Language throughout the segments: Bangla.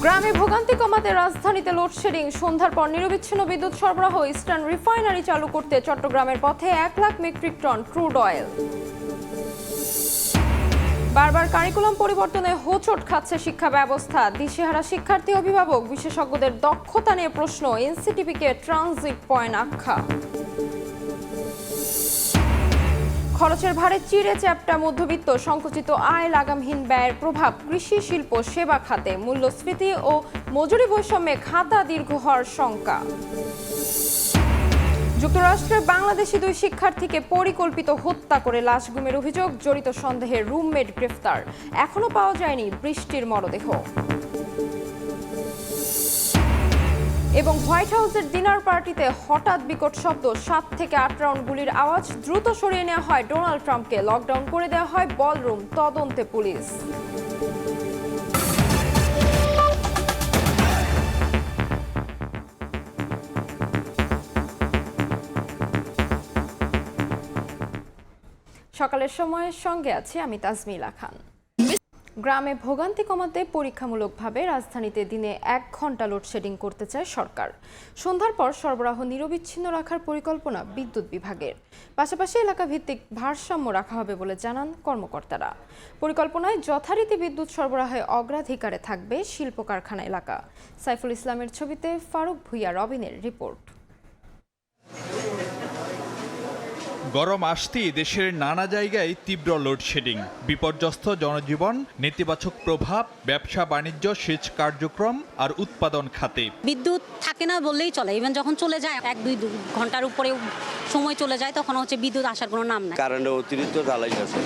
গ্রামে ভোগান্তি কমাতে রাজধানীতে লোডশেডিং, সন্ধ্যার পর নিরবিচ্ছিন্ন বিদ্যুৎ সরবরাহ। ইস্টার্ন রিফাইনারি চালু করতে চট্টগ্রামের পথে 1 lakh metric ton crude oil. বারবার কারিকুলাম পরিবর্তনে হোঁচট খাচ্ছে শিক্ষা ব্যবস্থা। দিশেহারা শিক্ষার্থী, অভিভাবক, বিশেষজ্ঞদের দক্ষতা নিয়ে প্রশ্ন। এনসিটিবিকে ট্রানজিট পয়েন্ট আখ্যা। খরচের ভারে চিড়ে চ্যাপ্টা মধ্যবিত্ত, সংকুচিত আয়, লাগামহীন ব্যয়ের প্রভাব কৃষি, শিল্প, সেবা খাতে। মূল্যস্ফীতি ও মজুরি বৈষম্যে খাতা দীর্ঘ হওয়ার শঙ্কা। যুক্তরাষ্ট্রে বাংলাদেশি 2 শিক্ষার্থীকে পরিকল্পিত হত্যা করে লাশ গুমের অভিযোগ। জড়িত সন্দেহে রুমমেট গ্রেফতার। এখনো পাওয়া যায়নি বৃষ্টির মরদেহ। এবং হোয়াইট হাউসের ডিনার পার্টিতে হঠাৎ বিকট শব্দ, 7 থেকে 8 রাউন্ড গুলির আওয়াজ। দ্রুত সরিয়ে নেওয়া হয় ডোনাল্ড ট্রাম্পকে। লকডাউন করে দেওয়া হয় বলরুম, তদন্তে পুলিশ। সকালের সময়ের সঙ্গে আছি আমি তাজমিলা খান। গ্রামে ভোগান্তি কমাতে পরীক্ষামূলকভাবে রাজধানীতে দিনে 1 ঘন্টা লোডশেডিং করতে চায় সরকার। সন্ধ্যার পর সরবরাহ নিরবিচ্ছিন্ন রাখার পরিকল্পনা বিদ্যুৎ বিভাগের। পাশাপাশি এলাকা ভিত্তিক ভারসাম্য রাখা হবে বলে জানান কর্মকর্তারা। পরিকল্পনায় যথারীতি বিদ্যুৎ সরবরাহে অগ্রাধিকারে থাকবে শিল্প কারখানা এলাকা। সাইফুল ইসলামের ছবিতে ফারুক ভুইয়া রবিনের রিপোর্ট। গরম আসতেই দেশের নানা জায়গায় তীব্র লোডশেডিং, বিপর্যস্ত জনজীবন, নেতিবাচক প্রভাব ব্যবসা বাণিজ্য, সেচ কার্যক্রম আর উৎপাদন খাতে। বিদ্যুৎ থাকে না বললেই চলে। ইভেন যখন চলে যায় 1-2 ঘন্টার উপরে সময় চলে যায়, তখন হচ্ছে বিদ্যুৎ আসার কোনো নাম নাই। কারেন্টের অতিরিক্ত জ্বালাই আছে,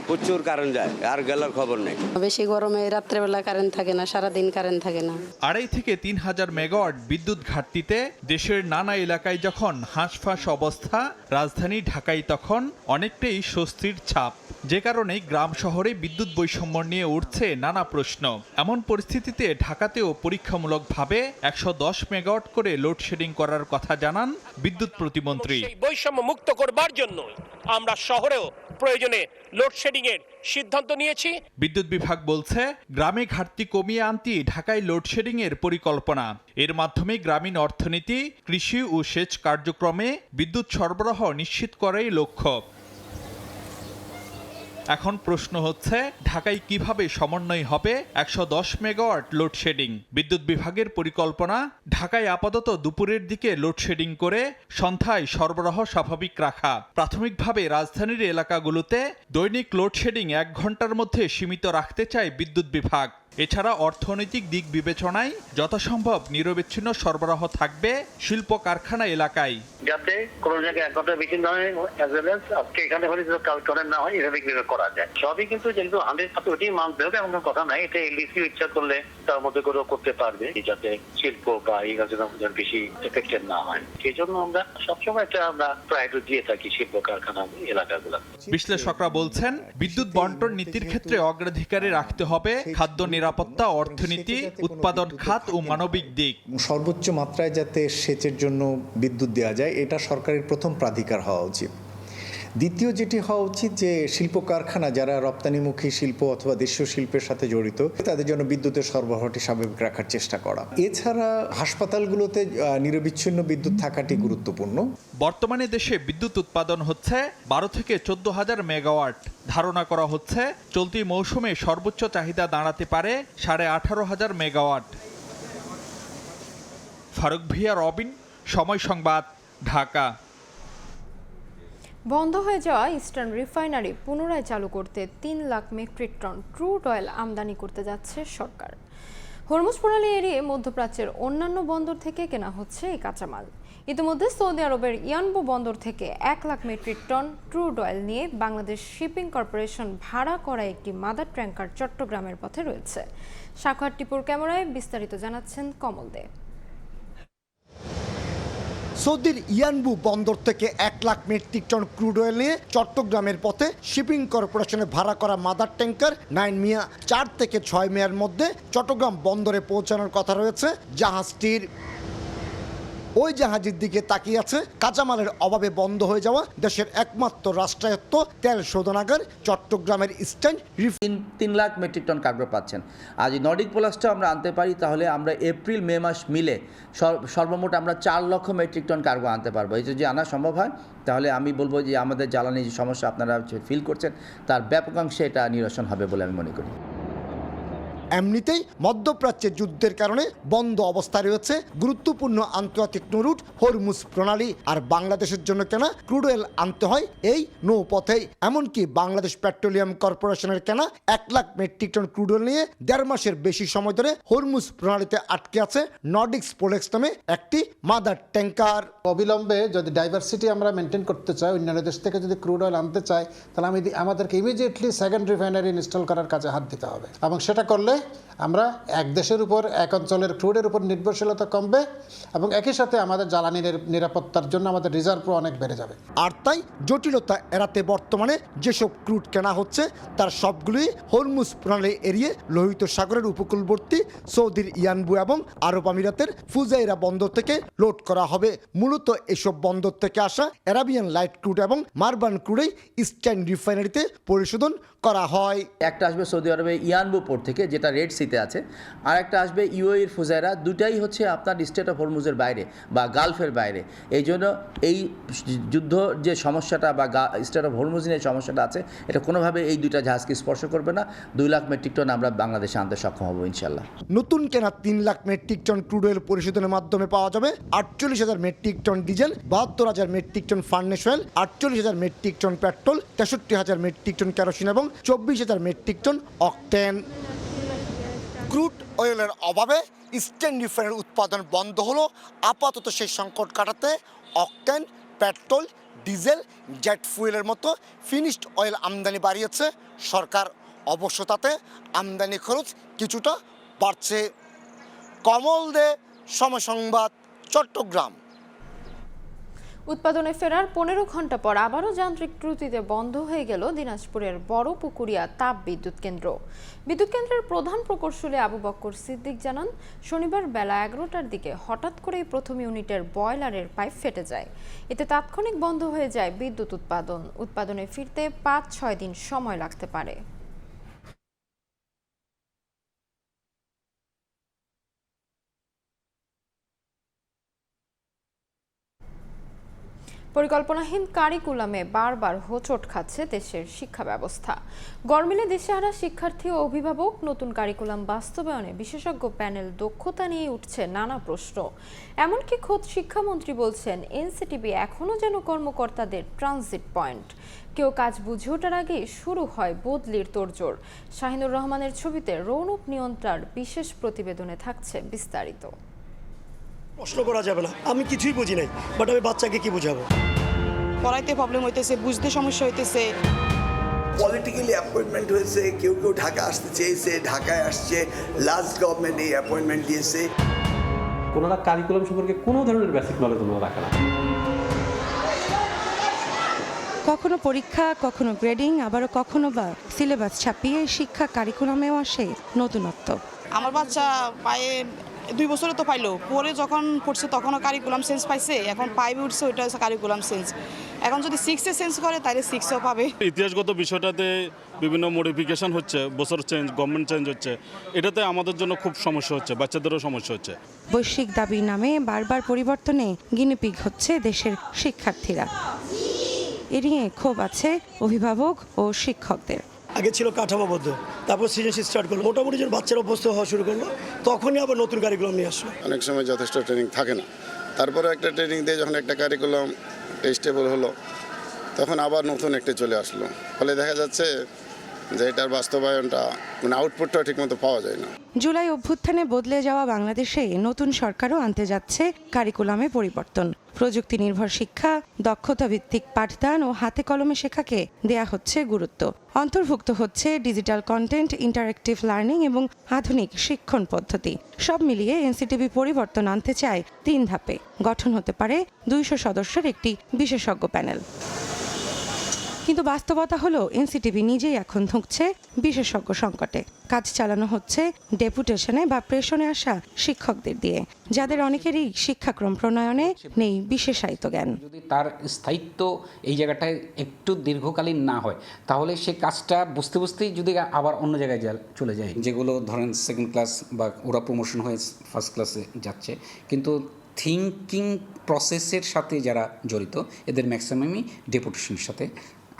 প্রচুর কারেন্ট যায়, আর গেলার খবর নেই। বেশি গরমে রাত্রেবেলা কারেন্ট থাকে না, সারাদিন কারেন্ট থাকে না। 2.5 থেকে 3,000 মেগাওয়াট বিদ্যুৎ ঘাটতিতে দেশের নানা এলাকায় যখন হাঁসফাঁস অবস্থা, রাজধানী ঢাকায় তখন অনেকটাই স্বস্তির ছাপ। যে কারণে গ্রাম শহরে বিদ্যুৎ বৈষম্য নিয়ে উঠছে নানা প্রশ্ন। এমন পরিস্থিতিতে ঢাকাতেও পরীক্ষামূলকভাবে 110 মেগাওয়াট করে লোডশেডিং করার কথা জানান বিদ্যুৎ প্রতিমন্ত্রী। বৈষম্য মুক্ত করবার জন্য আমরা শহরেও প্রয়োজনে লোডশেডিং এর সিদ্ধান্ত নিয়েছি। বিদ্যুৎ বিভাগ বলছে, গ্রামে ঘাটতি কমিয়ে আনতে ঢাকায় লোডশেডিং এর পরিকল্পনা। এর মাধ্যমে গ্রামীণ অর্থনীতি, কৃষি ও সেচ কার্যক্রমে বিদ্যুৎ সরবরাহ নিশ্চিত করাই লক্ষ্য। এখন প্রশ্ন হচ্ছে, ঢাকায় কিভাবে সমন্বয় হবে 110 মেগাওয়াট লোডশেডিং। বিদ্যুৎ বিভাগের পরিকল্পনা, ঢাকায় আপাতত দুপুরের দিকে লোডশেডিং করে সন্ধ্যায় সরবরাহ স্বাভাবিক রাখা। প্রাথমিকভাবে রাজধানীর এলাকাগুলোতে দৈনিক লোডশেডিং 1 ঘন্টার মধ্যে সীমিত রাখতে চায় বিদ্যুৎ বিভাগ। এছাড়া অর্থনৈতিক দিক বিবেচনায় যথাসম্ভব নিরবিচ্ছিন্ন সরবরাহ থাকবে শিল্প কারখানা এলাকায়, যাতে কোনো জায়গায় 1 ঘন্টা বেশি নয়, আজকে এখানে হলে কালকে না হয়, এভাবে করা যায়। সবই কিন্তু যেহেতু 100% ওইটাই মানতে হবে এমন কথা নাই। এটা এলডিসি ইচ্ছা করলে তার মধ্যে করেও করতে পারবে, যাতে শিল্প বা এই কাজে বেশি এফেক্টেড না হয়। সেই জন্য আমরা সবসময় আমরা প্রায়োরিটি দিয়ে থাকি শিল্প কারখানা এলাকাগুলো। বিশ্লেষকরা বলছেন, বিদ্যুৎ বন্টন নীতির ক্ষেত্রে অগ্রাধিকারে রাখতে হবে খাদ্য নিরাপত্তা, অর্থনীতি, উৎপাদন খাত ও মানবিক দিক। সর্বোচ্চ মাত্রায় যাতে সেচের জন্য বিদ্যুৎ দেওয়া যায়, এটা সরকারের প্রথম প্রাধিকার হওয়া উচিত। দ্বিতীয় যেটি হওয়া উচিত যে শিল্প কারখানা যারা রপ্তানিমুখী শিল্প অথবা দেশীয় শিল্পের সাথে জড়িত, তাদের জন্য বিদ্যুতের সরবরাহটি স্বাভাবিক রাখার চেষ্টা করা। এছাড়া হাসপাতালগুলোতে নিরবিচ্ছিন্ন বিদ্যুৎ থাকাটি গুরুত্বপূর্ণ। বর্তমানে দেশে বিদ্যুৎ উৎপাদন হচ্ছে 12 থেকে 14,000 মেগাওয়াট। ধারণা করা হচ্ছে চলতি মৌসুমে সর্বোচ্চ চাহিদা দাঁড়াতে পারে 18,500 মেগাওয়াট। ফারুক ভুইয়া রবিন, সময় সংবাদ, ঢাকা। বন্ধ হয়ে যাওয়া ইস্টার্ন রিফাইনারি পুনরায় চালু করতে 3 lakh metric ton crude oil আমদানি করতে যাচ্ছে সরকার। হরমুজ প্রণালী এড়িয়ে মধ্যপ্রাচ্যের অন্যান্য বন্দর থেকে কেনা হচ্ছে এই কাঁচামাল। ইতিমধ্যে সৌদি আরবের ইয়ানবু বন্দর থেকে 1 lakh metric ton crude oil নিয়ে বাংলাদেশ শিপিং কর্পোরেশন ভাড়া করা একটি মাদার ট্যাঙ্কার চট্টগ্রামের পথে রয়েছে। সাখাওয়াত টিপুর ক্যামেরায় বিস্তারিত জানাচ্ছেন কমল দে। সৌদির ইয়ানবু বন্দর থেকে 1 lakh metric ton crude oil নিয়ে চট্টগ্রামের পথে শিপিং কর্পোরেশনে ভাড়া করা মাদার ট্যাঙ্কার 9 মিয়া 4 থেকে 6 মেয়ার মধ্যে চট্টগ্রাম বন্দরে পৌঁছানোর কথা রয়েছে জাহাজটির। ওই জাহাজের দিকে তাকিয়ে আছে কাঁচামালের অভাবে বন্ধ হয়ে যাওয়া দেশের একমাত্র রাষ্ট্রায়ত্ত তেল শোধনাগার চট্টগ্রামের eastern 3 lakh metric ton cargo পাচ্ছেন। আজ নর্ডিক পোলাসটা আমরা আনতে পারি, তাহলে আমরা এপ্রিল মে মাস মিলে সর্বমোট আমরা 4 লক্ষ মেট্রিক টন কার্গো আনতে পারবো। এই যদি আনা সম্ভব হয় তাহলে আমি বলবো যে আমাদের জ্বালানি যে সমস্যা আপনারা ফিল করছেন তার ব্যাপকাংশে এটা নিরসন হবে বলে আমি মনে করি। এমনিতেই মধ্যপ্রাচ্যের যুদ্ধের কারণে বন্ধ অবস্থায় রয়েছে গুরুত্বপূর্ণ আন্তর্জাতিক নৌরুট হরমুজ প্রণালী, আর বাংলাদেশের জন্য কেনা ক্রুড অয়েল আনতে হয় এই নৌপথেই। এমনকি বাংলাদেশ পেট্রোলিয়াম কর্পোরেশনের কেনা 1 lakh metric ton crude oil নিয়ে 1.5 মাসের বেশি সময় ধরে হরমুজ প্রণালীতে আটকে আছে নর্ডিক্স পোলেক্স নামে একটি মাদার ট্যাঙ্কার। অবিলম্বে যদি ডাইভার্সিটি আমরা মেনটেন করতে চাই, অন্যান্য দেশ থেকে যদি ক্রুড অয়েল আনতে চাই, তাহলে আমাদেরকে ইমিডিয়েটলি সেকেন্ড রিফাইনারি ইনস্টল করার কাজে হাত দিতে হবে, এবং সেটা করলে আমরা এক দেশের উপর, এক অঞ্চলের ক্রুডের উপর নির্ভরশীলতা কমবে এবং একই সাথে আমাদের জ্বালানির নিরাপত্তার জন্য আমাদের রিজার্ভও অনেক বেড়ে যাবে। আর তাই জটিলতা এড়াতে বর্তমানে যেসব ক্রুড কেনা হচ্ছে তার সবগুলোই হরমুজ প্রণালী এড়িয়ে লোহিত সাগরের উপকূলবর্তী সৌদির ইয়ানবু এবং আরব আমিরাতের ফুজাইরা বন্দর থেকে লোড করা হবে। মূলত এসব বন্দর থেকে আসা অ্যারাবিয়ান লাইট ক্রুড এবং মারবান ক্রুডেই ইস্টার্ন রিফাইনারিতে পরিশোধন করা হয়। একটা আসবে সৌদি আরবে ইয়ানবু পোর্ট থেকে, যেটা রেড সিতে আছে, আর একটা আসবে ইউএইর ফুজাইরা। দুটাই হচ্ছে আপনার স্টেট অফ হরমুজের বাইরে বা গালফের বাইরে। এই জন্য এই যুদ্ধ যে সমস্যাটা বা স্টেট অফ হরমুজ নিয়ে সমস্যাটা আছে, এটা কোনোভাবে এই দুইটা জাহাজকে স্পর্শ করবে না। 2 লাখ মেট্রিক টন আমরা বাংলাদেশে আনতে সক্ষম হব ইনশাল্লাহ। নতুন কেনা 3 lakh metric ton crude oil পরিশোধনের মাধ্যমে পাওয়া যাবে 48,000 metric tonne diesel, 72,000 metric tonne furnace oil, 48,000 metric tonne petrol, 63,000 metric tonne kerosene এবং 24,000 মেট্রিক টন অকটেন। ক্রুড অয়েলের অভাবে ইস্টার্ন রিফাইনারি উৎপাদন বন্ধ হলো। আপাতত সেই সংকট কাটাতে অকটেন, পেট্রোল, ডিজেল, জেট ফুয়েলের মতো ফিনিশড অয়েল আমদানি বাড়িয়েছে সরকার। অবশ্য তাতে আমদানি খরচ কিছুটা বাড়ছে। কমল দে, সময় সংবাদ, চট্টগ্রাম। উৎপাদনে ফেরার 15 ঘন্টা পর আবারও যান্ত্রিক ত্রুটিতে বন্ধ হয়ে গেল দিনাজপুরের বড় পুকুরিয়া তাপ বিদ্যুৎ কেন্দ্র। বিদ্যুৎ কেন্দ্রের প্রধান প্রকৌশলী আবু বক্কর সিদ্দিক জানান, শনিবার বেলা 11টার দিকে হঠাৎ করেই প্রথম ইউনিটের বয়লারের পাইপ ফেটে যায়। এতে তাৎক্ষণিক বন্ধ হয়ে যায় বিদ্যুৎ উৎপাদন। উৎপাদনে ফিরতে 5-6 দিন সময় লাগতে পারে। পরিকল্পনাহীন কারিকুলামে বারবার হোঁচট খাচ্ছে দেশের শিক্ষা ব্যবস্থা। গরমিলে দিশেহারা শিক্ষার্থী ও অভিভাবক। নতুন কারিকুলাম বাস্তবায়নে বিশেষজ্ঞ প্যানেল দক্ষতা নিয়ে উঠছে নানা প্রশ্ন। এমনকি খোদ শিক্ষামন্ত্রী বলছেন, এনসিটিবি এখনও যেন কর্মকর্তাদের ট্রানজিট পয়েন্ট। কেউ কাজ বুঝে ওঠার আগেই শুরু হয় বদলির তোড়জোড়। শাহিনুর রহমানের ছবিতে রৌনক নিয়ন্ত্রণ বিশেষ প্রতিবেদনে থাকছে বিস্তারিত। প্রশ্ন করা যাবে না, আমি কিছুই বুঝি নাই, বাট আমি বাচ্চাকে কি বুঝাবো? পড়াইতে প্রবলেম হইতেছে, বুঝতে সমস্যা হইতেছে। পলিটিক্যালি অ্যাপয়েন্টমেন্ট হয়েছে, কেউ কেউ ঢাকা আসতে চেয়েছে, ঢাকায় আসছে, লাস্ট গভর্নমেন্ট এই অ্যাপয়েন্টমেন্ট দিয়েছে। ওনারা কারিকুলাম সম্পর্কে কোনো ধরনের বেসিক নলেজ ওনারা রাখে না। কখনো পরীক্ষা, কখনো গ্রেডিং, আবারও কখনো বা সিলেবাস ছাপিয়ে শিক্ষা কারিকুলামেও আসে নতুনত্ব। আমার বাচ্চা পায়ে 2 বছরে তো পাইলো, পরে যখন পড়ছে তখনও কারিকুলাম চেঞ্জ পাইছে, এখন 5 উঠছে, ওইটা হচ্ছে কারিকুলাম চেঞ্জ। এখন যদি 6-এ চেঞ্জ করে তাহলে 6-এও পাবে। ইতিহাসগত বিষয়টাতে বিভিন্ন মডিফিকেশন হচ্ছে, বছর চেঞ্জ, গভর্নমেন্ট চেঞ্জ হচ্ছে, এটাতে আমাদের জন্য খুব সমস্যা হচ্ছে, বাচ্চাদেরও সমস্যা হচ্ছে। বৈশ্বিক দাবির নামে বারবার পরিবর্তনে গিনিপিগ হচ্ছে দেশের শিক্ষার্থীরা। এ নিয়ে ক্ষোভ আছে অভিভাবক ও শিক্ষকদের। আগে ছিল কাঠামোবদ্ধ, তারপর সৃজনশীল স্টার্ট করলো, মোটামুটি যখন বাচ্চারা অভ্যস্ত হওয়া শুরু করলো তখনই আবার নতুন কারিকুলাম নিয়ে আসলো। অনেক সময় যথেষ্ট ট্রেনিং থাকে না, তারপরে একটা ট্রেনিং দিয়ে যখন একটা কারিকুলাম স্টেবল হলো তখন আবার নতুন একটা চলে আসলো। ফলে দেখা যাচ্ছে যে এটার বাস্তবায়নটা মানে আউটপুটটা ঠিকমতো পাওয়া যায় না। জুলাই অভ্যুত্থানে বদলে যাওয়া বাংলাদেশে নতুন সরকারও আনতে যাচ্ছে কারিকুলামে পরিবর্তন। প্রযুক্তি নির্ভর শিক্ষা, দক্ষতা ভিত্তিক পাঠদান ও হাতে কলমে শেখাকে দেয়া হচ্ছে গুরুত্ব। অন্তর্ভুক্ত হচ্ছে ডিজিটাল কন্টেন্ট, ইন্টারেক্টিভ লার্নিং এবং আধুনিক শিক্ষণ পদ্ধতি। সব মিলিয়ে এনসিটিবি পরিবর্তন আনতে চায় 3 ধাপে। গঠন হতে পারে 200 সদস্যের একটি বিশেষজ্ঞ প্যানেল। কিন্তু বাস্তবতা হলো এনসিটিবি নিজেই এখন ধুঁকছে বিশেষজ্ঞ সংকটে। কাজ চালানো হচ্ছে ডেপুটেশনে বা প্রেষণে আসা শিক্ষকদের দিয়ে, যাদের অনেকেরই শিক্ষাক্রম প্রণয়নে নেই বিশেষায়িত জ্ঞান। যদি তার স্থায়িত্ব এই জায়গাটায় একটু দীর্ঘকালীন না হয়, তাহলে সে কাজটা বুঝতে বুঝতেই যদি আবার অন্য জায়গায় চলে যায়, যেগুলো ধরেন সেকেন্ড ক্লাস বা ওরা প্রমোশন হয়ে ফার্স্ট ক্লাসে যাচ্ছে, কিন্তু থিঙ্কিং প্রসেসের সাথে যারা জড়িত এদের ম্যাক্সিমামই ডেপুটেশনের সাথে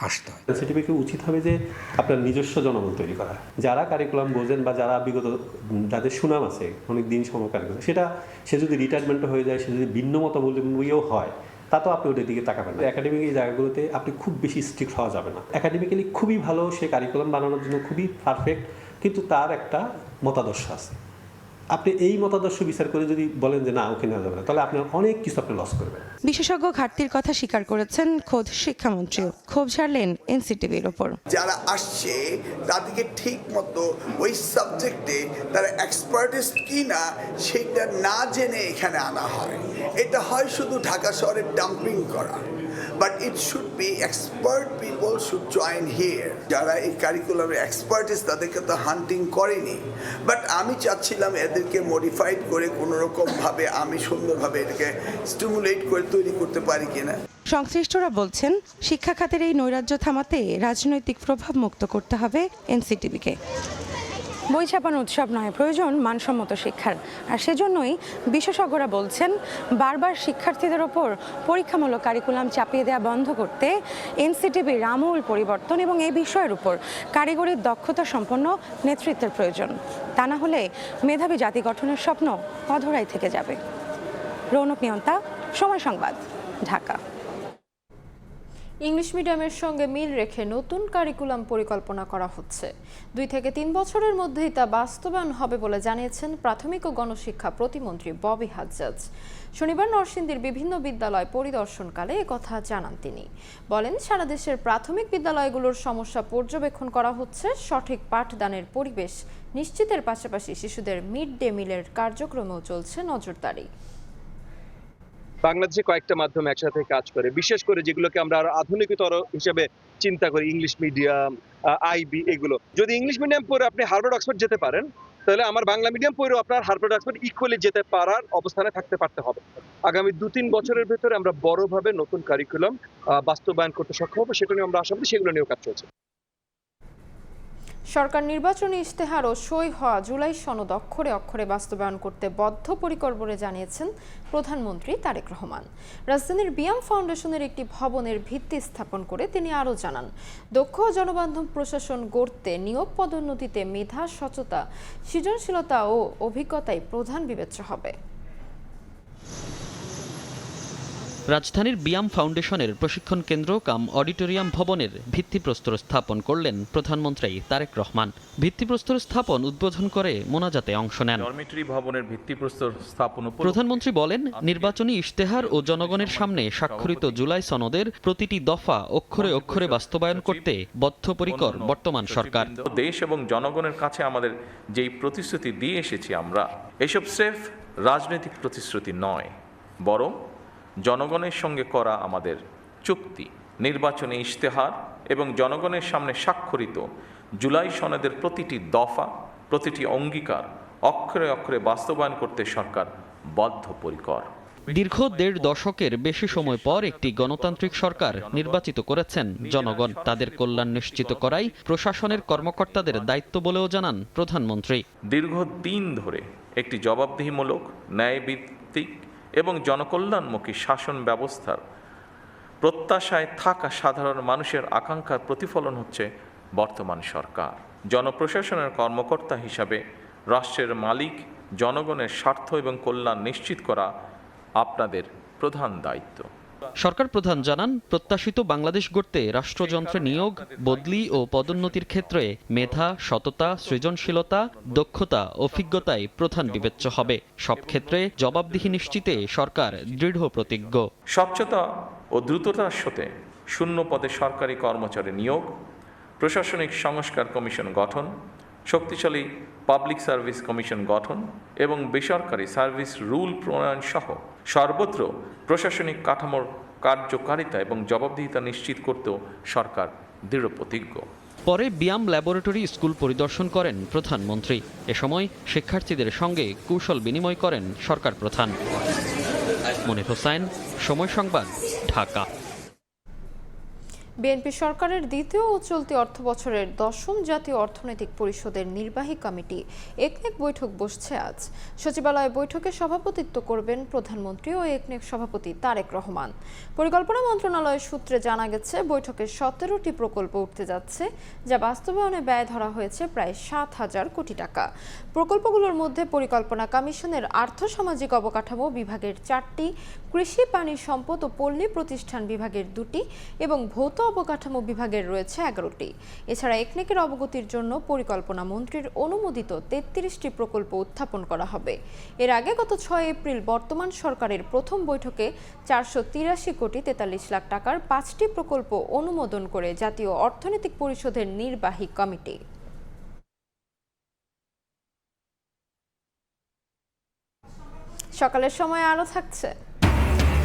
আসতে হয়। এনসিটিবিকে উচিত হবে যে আপনার নিজস্ব জনবল তৈরি করা, যারা কারিকুলাম বোঝেন বা যারা বিগত যাদের সুনাম আছে অনেক দিন সময় কারিকুলাম, সেটা সে যদি রিটায়ারমেন্ট হয়ে যায়, সে যদি ভিন্ন মতামূল্যও হয়, তা তো আপনি ওটার দিকে তাকাবেন না। একাডেমিক এই জায়গাগুলোতে আপনি খুব বেশি স্ট্রিক্ট হওয়া যাবে না। একাডেমিক্যালি খুবই ভালো, সে কারিকুলাম বানানোর জন্য খুবই পারফেক্ট, কিন্তু তার একটা মতাদর্শ আছে। আপনি এই মতাদর্শ বিচার করে যদি বলেন যে না ওকে নেওয়া যাবে না, তাহলে আপনি অনেক কিছু আপনি লস করবেন। বিশেষজ্ঞ ঘাটতির কথা স্বীকার করেছেন খোদ শিক্ষামন্ত্রীও, ক্ষোভ ঝাড়লেন এনসিটিবির ওপর। যারা আসছে তাদেরকে ঠিক মতো ওই সাবজেক্টে তারা এক্সপার্টিস কি না সেটা না জেনে এখানে আনা হয়। এটা হয় শুধু ঢাকা শহরে ডাম্পিং করা, but it should be expert people should join here. যারা এই কারিকুলামের এক্সপার্টিস তাদেরকে তো হান্টিং করেনি, বাট আমি চাচ্ছিলাম এদেরকে মডিফাইড করে কোনো রকমভাবে আমি সুন্দরভাবে এটাকে স্টিমুলেট করে তৈরি করতে পারি কিনা। সংশ্লিষ্টরা বলছেন শিক্ষা খাতের এই নৈরাজ্য থামাতে রাজনৈতিক প্রভাব মুক্ত করতে হবে এনসিটিবিকে। বই ছাপানো উৎসব নয়, প্রয়োজন মানসম্মত শিক্ষার। আর সেজন্যই বিশেষজ্ঞরা বলছেন বারবার শিক্ষার্থীদের ওপর পরীক্ষামূলক কারিকুলাম চাপিয়ে দেওয়া বন্ধ করতে এনসিটিবির আমূল পরিবর্তন এবং এই বিষয়ের উপর কারিগরি দক্ষতা সম্পন্ন নেতৃত্বের প্রয়োজন। তা না হলে মেধাবী জাতি গঠনের স্বপ্ন অধরাই থেকে যাবে। রৌনক নিয়ন্তা, সময় সংবাদ, ঢাকা। ইংলিশ মিডিয়ামের সঙ্গে মিল রেখে নতুন কারিকুলাম পরিকল্পনা করা হচ্ছে। 2 থেকে 3 বছরের মধ্যেই তা বাস্তবায়ন হবে বলে জানিয়েছেন প্রাথমিক ও গণশিক্ষা প্রতিমন্ত্রী ববি হাজ্জাজ। শনিবার নরসিংদীর বিভিন্ন বিদ্যালয় পরিদর্শনকালে একথা জানান তিনি। বলেন, সারা দেশের প্রাথমিক বিদ্যালয়গুলোর সমস্যা পর্যবেক্ষণ করা হচ্ছে, সঠিক পাঠদানের পরিবেশ নিশ্চিতের পাশাপাশি শিশুদের মিড ডে মিলের কার্যক্রমেও চলছে নজরদারি। বাংলাদেশে কয়েকটা মাধ্যম একসাথে কাজ করে, বিশেষ করে যেগুলোকে আমরা আরো আধুনিকতর হিসেবে চিন্তা করি, ইংলিশ মিডিয়াম, আইবি, এগুলো। যদি ইংলিশ মিডিয়াম পড়ে আপনি হার্ভার্ড অক্সফোর্ড যেতে পারেন, তাহলে আমার বাংলা মিডিয়াম পড়েও আপনার হার্ভার্ড অক্সফোর্ড ইকুয়ালি যেতে পারার অবস্থানে থাকতে পারতে হবে। আগামী 2-3 বছরের ভেতরে আমরা বড়ভাবে নতুন কারিকুলাম বাস্তবায়ন করতে সক্ষম হবো, সেটা নিয়ে আমরা আশাবাদী, সেগুলো নিয়েও কাজ চলছে। সরকার নির্বাচনী ইশতেহার ও সই হওয়া জুলাই সনদ অক্ষরে অক্ষরে বাস্তবায়ন করতে বদ্ধপরিকর বলে জানিয়েছেন প্রধানমন্ত্রী তারেক রহমান। রাজধানীর বিয়াম ফাউন্ডেশনের একটি ভবনের ভিত্তি স্থাপন করে তিনি আরও জানান, দক্ষ ও জনবান্ধব প্রশাসন গড়তে নিয়োগ পদোন্নতিতে মেধা, সচেতনতা, সৃজনশীলতা ও অভিজ্ঞতাই প্রধান বিবেচ্য হবে। রাজধানীর বিয়াম ফাউন্ডেশনের প্রশিক্ষণ কেন্দ্র কাম অডিটোরিয়াম ভবনের ভিত্তিপ্রস্তর স্থাপন করলেন প্রধানমন্ত্রী তারেক রহমান। ভিত্তিপ্রস্তর স্থাপন উদ্বোধন করে মোনাজাতে অংশ নেন। ভবনের ভিত্তিপ্রস্তর স্থাপন প্রধানমন্ত্রী বলেন, নির্বাচনী ইশতেহার ও জনগণের সামনে স্বাক্ষরিত জুলাই সনদের প্রতিটি দফা অক্ষরে অক্ষরে বাস্তবায়ন করতে বদ্ধপরিকর বর্তমান সরকার। দেশ এবং জনগণের কাছে আমাদের যেই প্রতিশ্রুতি দিয়ে এসেছি আমরা, এসব স্রেফ রাজনৈতিক প্রতিশ্রুতি নয়, বরং জনগণের সঙ্গে করা আমাদের চুক্তি। নির্বাচনী ইশতেহার এবং জনগণের সামনে স্বাক্ষরিত জুলাই সনদের প্রতিটি দফা, প্রতিটি অঙ্গীকার অক্ষরে অক্ষরে বাস্তবায়ন করতে সরকার বদ্ধপরিকর। দীর্ঘ 1.5 দশকের বেশি সময় পর একটি গণতান্ত্রিক সরকার নির্বাচিত করেছেন জনগণ। তাদের কল্যাণ নিশ্চিত করাই প্রশাসনের কর্মকর্তাদের দায়িত্ব বলেও জানান প্রধানমন্ত্রী। দীর্ঘদিন ধরে একটি জবাবদিহিমূলক, ন্যায়ভিত্তিক এবং জনকল্যাণমুখী শাসন ব্যবস্থার প্রত্যাশায় থাকা সাধারণ মানুষের আকাঙ্ক্ষার প্রতিফলন হচ্ছে বর্তমান সরকার। জনপ্রশাসনের কর্মকর্তা হিসাবে রাষ্ট্রের মালিক জনগণের স্বার্থ এবং কল্যাণ নিশ্চিত করা আপনাদের প্রধান দায়িত্ব। সরকার প্রধান জানান, প্রত্যাশিত বাংলাদেশ গড়তে রাষ্ট্রযন্ত্রে নিয়োগ, বদলি ও পদোন্নতির ক্ষেত্রে মেধা, সততা, সৃজনশীলতা, দক্ষতা, অভিজ্ঞতাই প্রধান বিবেচ্য হবে। সব ক্ষেত্রে জবাবদিহি নিশ্চিতে সরকার দৃঢ় প্রতিজ্ঞ। স্বচ্ছতা ও দ্রুততার সাথে শূন্য পদে সরকারি কর্মচারী নিয়োগ, প্রশাসনিক সংস্কার কমিশন গঠন, শক্তিশালী পাবলিক সার্ভিস কমিশন গঠন এবং বেসরকারি সার্ভিস রুল প্রণয়ন সহ সর্বত্র প্রশাসনিক কাঠামোর কার্যকারিতা এবং জবাবদিহিতা নিশ্চিত করতেও সরকার দৃঢ় প্রতিজ্ঞ। পরে ব্যায়াম ল্যাবরেটরি স্কুল পরিদর্শন করেন প্রধানমন্ত্রী। এ সময় শিক্ষার্থীদের সঙ্গে কুশল বিনিময় করেন সরকার প্রধান। মনির হোসেন, সময় সংবাদ, ঢাকা। বিএনপি সরকারের দ্বিতীয় ও চলতি অর্থবছরের 10ম জাতীয় অর্থনৈতিক পরিষদের নির্বাহী কমিটি একনেক বৈঠক বসছে আজ। সচিবালয়ে বৈঠকে সভাপতিত্ব করবেন প্রধানমন্ত্রী ও একনেক সভাপতি তারেক রহমান। পরিকল্পনা মন্ত্রণালয়ের সূত্রে জানা গেছে, বৈঠকে 17টি প্রকল্প উঠতে যাচ্ছে, যা বাস্তবায়নে ব্যয় ধরা হয়েছে প্রায় 7,000 কোটি টাকা। প্রকল্পগুলোর মধ্যে পরিকল্পনা কমিশনের আর্থসামাজিক অবকাঠামো বিভাগের 4টি, কৃষি, পানি সম্পদ ও পল্লী প্রতিষ্ঠান বিভাগের 2টি এবং ভৌত অবকাঠামো বিভাগের রয়েছে 11টি। এছাড়া একনেকের অবগতির জন্য পরিকল্পনা মন্ত্রীর অনুমোদিত 33টি প্রকল্প উত্থাপন করা হবে। এর আগে গত 6 এপ্রিল বর্তমান সরকারের প্রথম বৈঠকে 483 কোটি 43 লাখ টাকার 5টি প্রকল্প অনুমোদন করে জাতীয় অর্থনৈতিক পরিষদের নির্বাহী কমিটি। সকালের সময় আরো থাকছে।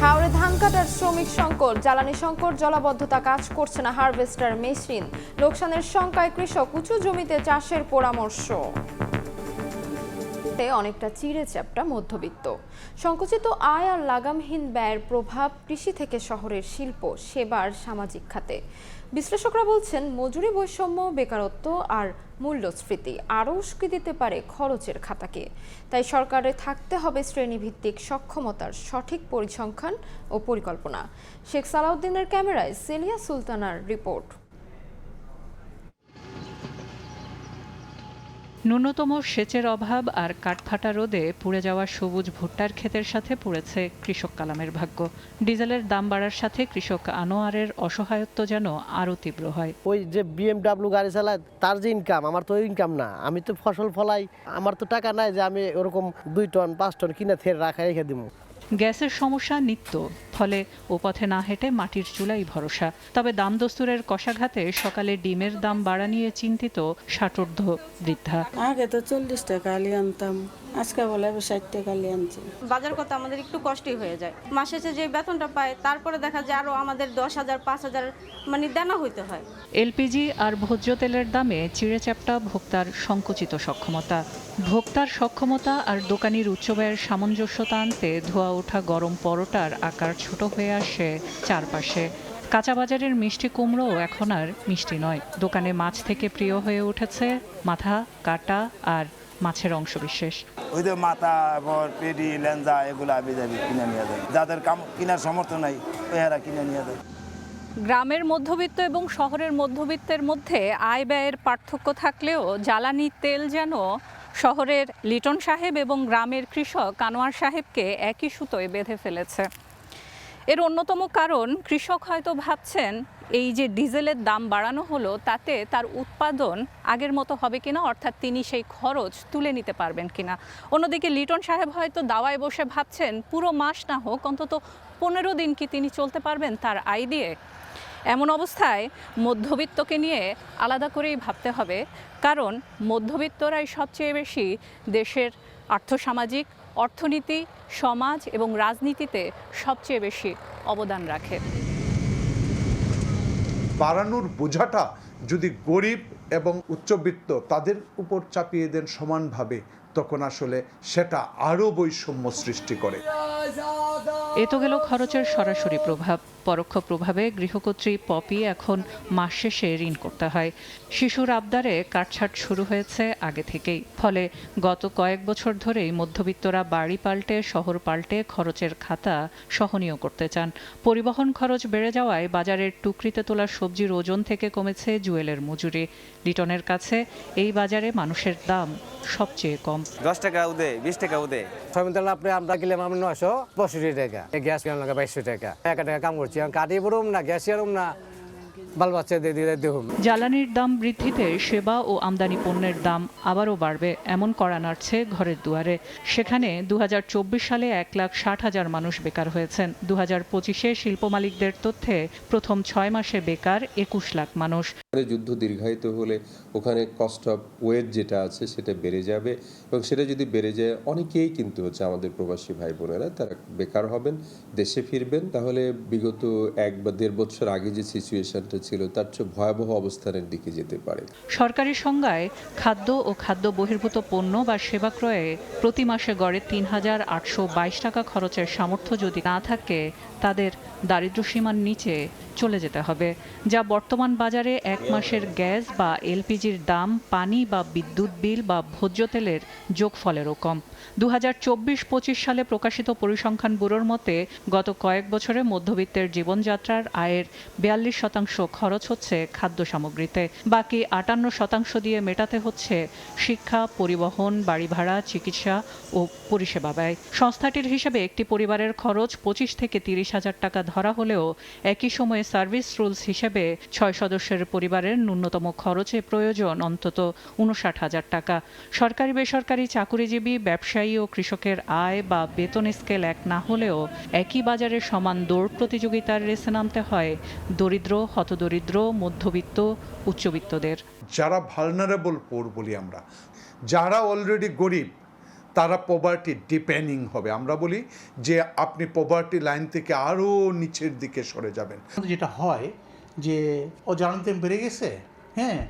হাওড়ে ধান কাটার শ্রমিক সংকট, জ্বালানি সংকট, জলাবদ্ধতা, কাজ করছে না হারভেস্টার মেশিন। লোকসানের শঙ্কায় কৃষক, উঁচু জমিতে চাষের পরামর্শ। অনেকটা চিড়ে চ্যাপ্টা মধ্যবিত্ত। সংকুচিত আয় আর লাগামহীন ব্যয়ের প্রভাব কৃষি থেকে শহরের শিল্প, সেবার, সামাজিক খাতে। বিশ্লেষকরা বলছেন, মজুরি বৈষম্য, বেকারত্ব আর মূল্যস্ফীতি আরও উস্কে দিতে পারে খরচের খাতাকে। তাই সরকারে থাকতে হবে শ্রেণীভিত্তিক সক্ষমতার সঠিক পরিসংখ্যান ও পরিকল্পনা। শেখ সালাউদ্দিনের ক্যামেরায় সেলিয়া সুলতানার রিপোর্ট। ন্যূনতম সেচের অভাব আর কাঠফাটা রোদে পুড়ে যাওয়া সবুজ ভুট্টার ক্ষেতের সাথে পড়েছে কৃষক কালামের ভাগ্য। ডিজেলের দাম বাড়ার সাথে কৃষক আনোয়ারের অসহায়ত্ব যেন আরও তীব্র হয়। ওই যে BMW গাড়ি চালায়, তার যে ইনকাম, আমার তো ইনকাম না। আমি তো ফসল ফলাই, আমার তো টাকা নাই যে আমি ওরকম 2 টন 5 টন কিনে থেরে রেখে দিব। গ্যাসের সমস্যা নিত্য, ফলে ও পথে না হেঁটে মাটির চুলাই ভরসা। তবে দাম দস্তুরের কষাঘাতে সকালে ডিমের দাম বাড়া নিয়ে চিন্তিত ষাটোর্ধ্ব বৃদ্ধা। আগে তো 40 টাকা আলি আনতাম, আজকে বলে 60 টাকা আলি আনছি। বাজার করতে আমাদের একটু কষ্টই হয়ে যায়। মাসে যে বেতনটা পায়, তারপরে দেখা যায় আরো আমাদের 10,000 5,000 মানে দেনা হইতে হয়। এলপিজি আর ভোজ্য তেলের দামে চিড়ে চ্যাপ্টা ভোক্তার সংকুচিত সক্ষমতা। ভোক্তার সক্ষমতা আর দোকানির উচ্চ ব্যয়ের সামঞ্জস্যতা আনতে ধোয়া ওঠা গরম পরোটার আকার ছোট হয়ে আসে চারপাশে। কাঁচা বাজারের মিষ্টি কুমড়োও এখন আর মিষ্টি নয়। দোকানে মাছ থেকে প্রিয় হয়ে উঠেছে মাথা, কাটা আর মাছের অংশ বিশেষ। ওই যে মাথা, পেডি, লেঞ্জা এগুলো আবি যাবি কিনে নিয়ে যায়। যাদের কেনার সামর্থ্য নাই, ওরা কিনে নিয়ে যায়। গ্রামের মধ্যবিত্ত এবং শহরের মধ্যবিত্তের মধ্যে আয় ব্যয়ের পার্থক্য থাকলেও জ্বালানি তেল যেন শহরের লিটন সাহেব এবং গ্রামের কৃষক আনোয়ার সাহেবকে একই সুতোয় বেঁধে ফেলেছে। এর অন্যতম কারণ, কৃষক হয়তো ভাবছেন এই যে ডিজেলের দাম বাড়ানো হলো, তাতে তার উৎপাদন আগের মতো হবে কিনা, অর্থাৎ তিনি সেই খরচ তুলে নিতে পারবেন কিনা। অন্যদিকে লিটন সাহেব হয়তো দাওয়ায় বসে ভাবছেন, পুরো মাস না হোক, অন্তত 15 দিন কি তিনি চলতে পারবেন তার আয় দিয়ে। এমন অবস্থায় মধ্যবিত্তকে নিয়ে আলাদা করেই ভাবতে হবে, কারণ মধ্যবিত্তরাই সবচেয়ে বেশি দেশের আর্থসামাজিক, অর্থনীতি, সমাজ এবং রাজনীতিতে সবচেয়ে বেশি অবদান রাখে। বাড়ানোর বোঝাটা যদি গরিব এবং উচ্চবিত্ত তাদের উপর চাপিয়ে দেন সমানভাবে, তখন আসলে সেটা আরও বৈষম্য সৃষ্টি করে। এ তো গেল খরচের সরাসরি প্রভাব। পরোক্ষ প্রভাবে গৃহকর্ত্রী পপি এখন মাস শেষে ঋণ করতে হয়। শিশুর আবদারে কাটছাট শুরু হয়েছে আগে থেকেই। ফলে গত কয়েক বছর ধরেই মধ্যবিত্তরা বাড়ি পাল্টে, শহর পাল্টে খরচের খাতা সহনীয় করতে চান। পরিবহন খরচ বেড়ে যাওয়ায় বাজারের টুকরিতে তোলা সবজির ওজন থেকে কমেছে জুয়েলের মজুরি। লিটনের কাছে এই বাজারে মানুষের দাম সবচেয়ে কম। 10 টাকা উদে, 20 টাকা উদে। আপনি আমরা গেলাম 965 টাকা, গ্যাস কেন লাগে 2200 টাকা। 1 টাকা কাম করছি, কাটি পড়ুম না, গ্যাস এরম না, বাল বাচ্চা দিয়ে দেখুন। জ্বালানির দাম বৃদ্ধিতে সেবা ও আমদানি পণ্যের দাম আবারও বাড়বে, এমন কড়া নাড়ছে ঘরের দুয়ারে। সেখানে 2024 সালে 1,60,000 মানুষ বেকার হয়েছেন। 2025-এ শিল্প মালিকদের তথ্যে প্রথম 6 মাসে বেকার 21 লাখ মানুষ। যুদ্ধ দীর্ঘায়িত হলে ওখানে কস্ট অফ ওয়েজ যেটা আছে সেটা বেড়ে যাবে, এবং সেটা যদি বেড়ে যায় অনেকেই কিন্তু হচ্ছে আমাদের প্রবাসী ভাই বোনেরা তারা বেকার হবেন, দেশে ফিরবেন, তাহলে বিগত 1 বা 1.5 বছর আগে যে সিচুয়েশনটা ছিল তার চেয়ে ভয়াবহ অবস্থানের দিকে যেতে পারে। সরকারি সংজ্ঞায় খাদ্য ও খাদ্য বহির্ভূত পণ্য বা সেবা ক্রয়ে প্রতি মাসে গড়ে ৩,৮২২ টাকা খরচের সামর্থ্য যদি না থাকে তাদের দারিদ্র্যসীমার নিচে চলে যেতে হবে, যা বর্তমান বাজারে 1 মাসের গ্যাস বা এলপিজির দাম, পানি বা বিদ্যুৎ বিল বা ভোজ্য তেলের যোগফলেরও কম। 2024-25 সালে প্রকাশিত পরিসংখ্যান ব্যুরোর মতে গত কয়েক বছরে মধ্যবিত্তের জীবনযাত্রার আয়ের 42% খরচ হচ্ছে খাদ্য সামগ্রীতে, বাকি 58% দিয়ে মেটাতে হচ্ছে শিক্ষা, পরিবহন, বাড়ি ভাড়া, চিকিৎসা ও পরিষেবা ব্যয়। সংস্থাটির হিসেবে একটি পরিবারের খরচ 25 থেকে 30 হাজার টাকা ধরা হলেও একই সময়ে সার্ভিস রুলস হিসেবে 6 সদস্যের পরিবারের ন্যূনতম খরচে প্রয়োজন অন্তত 59,000 টাকা। সরকারি বেসরকারি চাকুরিজীবী, ব্যবসায়ী ও কৃষকের আয় বা বেতন স্কেল এক না হলেও একই বাজারে সমান দৌড় প্রতিযোগিতার রেসে নামতে হয় দরিদ্র, হতদরিদ্র, মধ্যবিত্ত, উচ্চবিত্তদের। যারা ভালনারেবল পোর বলি আমরা, যারা অলরেডি গরিব, তারা পভার্টি ডিপেন্ডিং হবে। আমরা বলি যে আপনি পভার্টি লাইন থেকে আরও নিচের দিকে সরে যাবেন। যেটা হয় যে জ্বালানির দাম বেড়ে গেছে, হ্যাঁ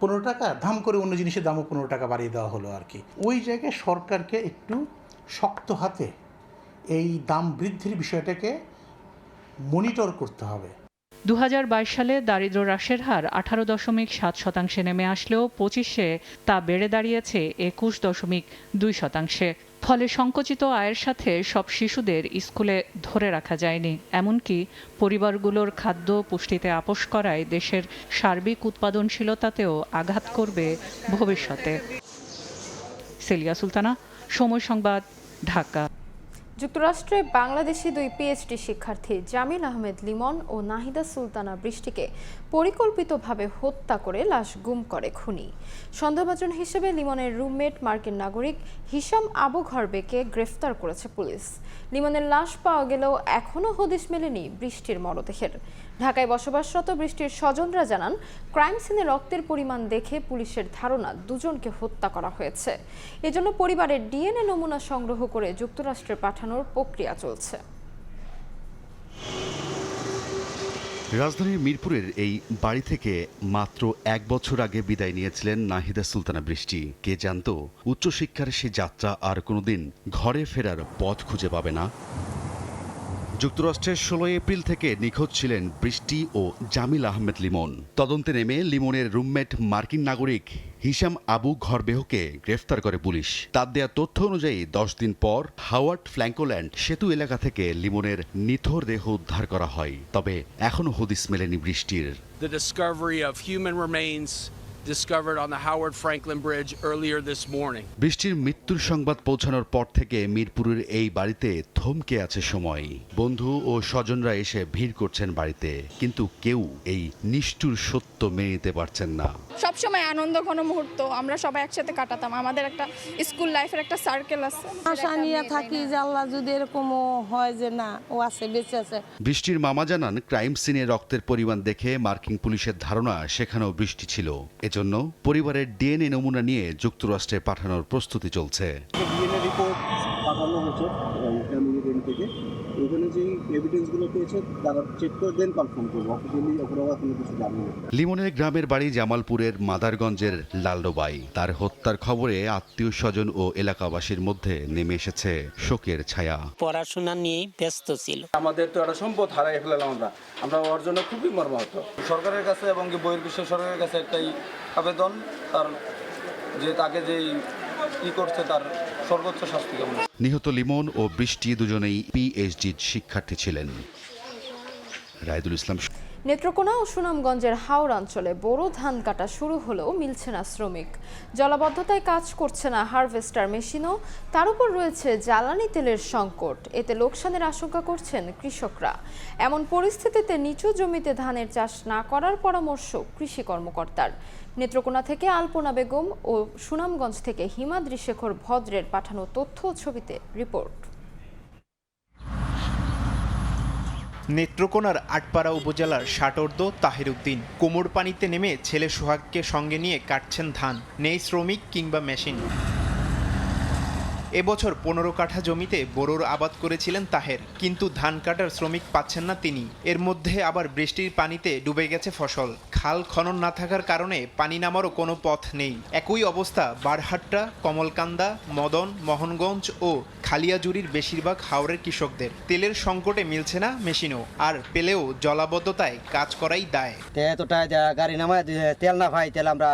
15 টাকা, দাম করে অন্য জিনিসের দামও 15 টাকা বাড়িয়ে দেওয়া হলো আর কি। ওই জায়গায় সরকারকে একটু শক্ত হাতে এই দাম বৃদ্ধির বিষয়টাকে মনিটর করতে হবে। 2022 সালে দারিদ্র্য হ্রাসের হার 18.7% নেমে আসলেও 25-এ তা বেড়ে দাঁড়িয়েছে 21.2%। ফলে সংকুচিত আয়ের সাথে সব শিশুদের স্কুলে ধরে রাখা যায়নি, এমনকি পরিবারগুলোর খাদ্য পুষ্টিতে আপোস করায় দেশের সার্বিক উৎপাদনশীলতাতেও আঘাত করবে ভবিষ্যতে। সেলিয়া সুলতানা, সময় সংবাদ, ঢাকা। যুক্তরাষ্ট্রে বাংলাদেশি 2 পিএইচডি শিক্ষার্থী জামিল আহমেদ লিমন ও নাহিদা সুলতানা বৃষ্টিকে পরিকল্পিতভাবে হত্যা করে লাশ গুম করে খুনি। সন্দেহভাজন হিসেবে লিমনের রুমমেট মার্কিন নাগরিক হিশাম আবু ঘরবেকে গ্রেফতার করেছে পুলিশ। লিমনের লাশ পাওয়া গেলেও এখনও হদিশ মেলেনি বৃষ্টির মরদেহের। ঢাকায় বসবাসরত বৃষ্টির স্বজনরা জানান, ক্রাইম সিনে রক্তের পরিমাণ দেখে পুলিশের ধারণা দুজনকে হত্যা করা হয়েছে। এজন্য পরিবারের ডিএনএ নমুনা সংগ্রহ করে যুক্তরাষ্ট্রে পাঠানোর প্রক্রিয়া চলছে। রাজধানীর মিরপুরের এই বাড়ি থেকে মাত্র 1 বছর আগে বিদায় নিয়েছিলেন নাহিদা সুলতানা বৃষ্টি। কে জানতো উচ্চশিক্ষার সে যাত্রা আর কোনোদিন ঘরে ফেরার পথ খুঁজে পাবে না। যুক্তরাষ্ট্রের 16 এপ্রিল থেকে নিখোঁজ ছিলেন বৃষ্টি ও জামিল আহমেদ লিমন। তদন্তে নেমে লিমনের রুমমেট মার্কিন নাগরিক হিশাম আবু ঘরবেহকে গ্রেফতার করে পুলিশ। তার দেয়া তথ্য অনুযায়ী 10 দিন পর হাওয়ার্ড ফ্ল্যাঙ্কোল্যান্ড সেতু এলাকা থেকে লিমনের নিথর দেহ উদ্ধার করা হয়। তবে এখনো হদিস মেলেনি বৃষ্টির। The discovery of human remains discovered on the Howard Franklin Bridge earlier this morning. বৃষ্টির মৃত্যুর সংবাদ পৌঁছানোর পর থেকে মিরপুরের এই বাড়িতে থমকে আছে সময়। বন্ধু ও স্বজনরা এসে ভিড় করছেন বাড়িতে, কিন্তু কেউ এই নিষ্ঠুর সত্য মেনে নিতে পারছেন না। সবসময় আনন্দ ঘন মুহূর্ত আমরা সবাই একসাথে কাটাতাম। আমাদের একটা স্কুল লাইফের একটা সার্কেল আছে। আশা নিয়ে থাকি যে আল্লাহ যদি এরকমও হয় যে না ও আছে, বেঁচে আছে। বৃষ্টির মামা জানান, ক্রাইম সিনে রক্তের পরিমাণ দেখে মার্কিন পুলিশের ধারণা সেখানেও বৃষ্টি ছিল। এজন্য পরিবারের ডিএনএ নমুনা নিয়ে যুক্তরাষ্ট্রে পাঠানোর প্রস্তুতি চলছে। ডিএনএ রিপোর্ট পাঠানো হচ্ছে থেকে, ওখানে যে এভিডেন্সগুলো পেয়েছে তারা চেক করে দেন কনফার্ম করবো। অফিসিয়ালি ওপরে কোনো কিছু জানি না। লিমনের গ্রামের বাড়ি জামালপুরের মাদারগঞ্জের লালডোবাই। তার হত্যার খবরে আত্মীয় স্বজন ও এলাকাবাসীর মধ্যে নেমে এসেছে শোকের ছায়া। পড়াশোনা নিয়েই ব্যস্ত ছিল। আমাদের তো একটা সম্পদ হারাই ফেলাম আমরা ওর জন্য খুবই মর্মাহত। সরকারের কাছে এবং বহির্বিশ্ব সরকারের কাছে একটাই আবেদন, তার যে তাকে যেই করছে তার সর্বোচ্চ শাস্তি কামনা। নিহত লিমন ও বৃষ্টি দুজনেই পিএইচডি শিক্ষার্থী ছিলেন। রায়দুল ইসলাম। নেত্রকোনা ও সুনামগঞ্জের হাওর অঞ্চলে বোরো ধান কাটা শুরু হলেও মিলছে না শ্রমিক। জলাবদ্ধতায় কাজ করছে না হারভেস্টার মেশিনও, তার উপর রয়েছে জ্বালানি তেলের সংকট। এতে লোকসানের আশঙ্কা করছেন কৃষকরা। এমন পরিস্থিতিতে নিচু জমিতে ধানের চাষ না করার পরামর্শ কৃষি কর্মকর্তার। নেত্রকোনা থেকে আলপনা বেগম ও সুনামগঞ্জ থেকে হিমাদ্রি শেখর ভদ্রের পাঠানো তথ্য ও ছবিতে রিপোর্ট। নেত্রকোনার আটপাড়া উপজেলার ষাটর্দ তাহির উদ্দিন কোমর পানিতে নেমে ছেলে সোহাগকে সঙ্গে নিয়ে কাটছেন ধান, নেই শ্রমিক কিংবা মেশিন। এবছর 15 কাঠা জমিতে বোরোর আবাদ করেছিলেন তাহের, কিন্তু ধান কাটার শ্রমিক পাচ্ছেন না তিনি। এর মধ্যে আবার বৃষ্টির পানিতে ডুবে গেছে ফসল। খাল খনন না থাকার কারণে পানি নামারও কোনো পথ নেই। একই অবস্থা বারহাট্টা, কমলকান্দা, মদন, মোহনগঞ্জ ও খালিয়াজুরির বেশিরভাগ হাওরের কৃষকদের। তেলের সংকটে মিলছে না মেশিনও, আর পেলেও জলাবদ্ধতায় কাজ করাই দায়। গাড়ি নামায় তেল না পাই, তেল আমরা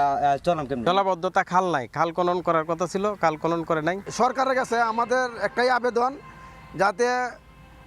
চলাম কেমন? জলাবদ্ধতা, খাল নাই, খাল খনন করার কথা ছিল, খাল খনন করে নাই। সরকারের কাছে আমাদের একটাই আবেদন, যাতে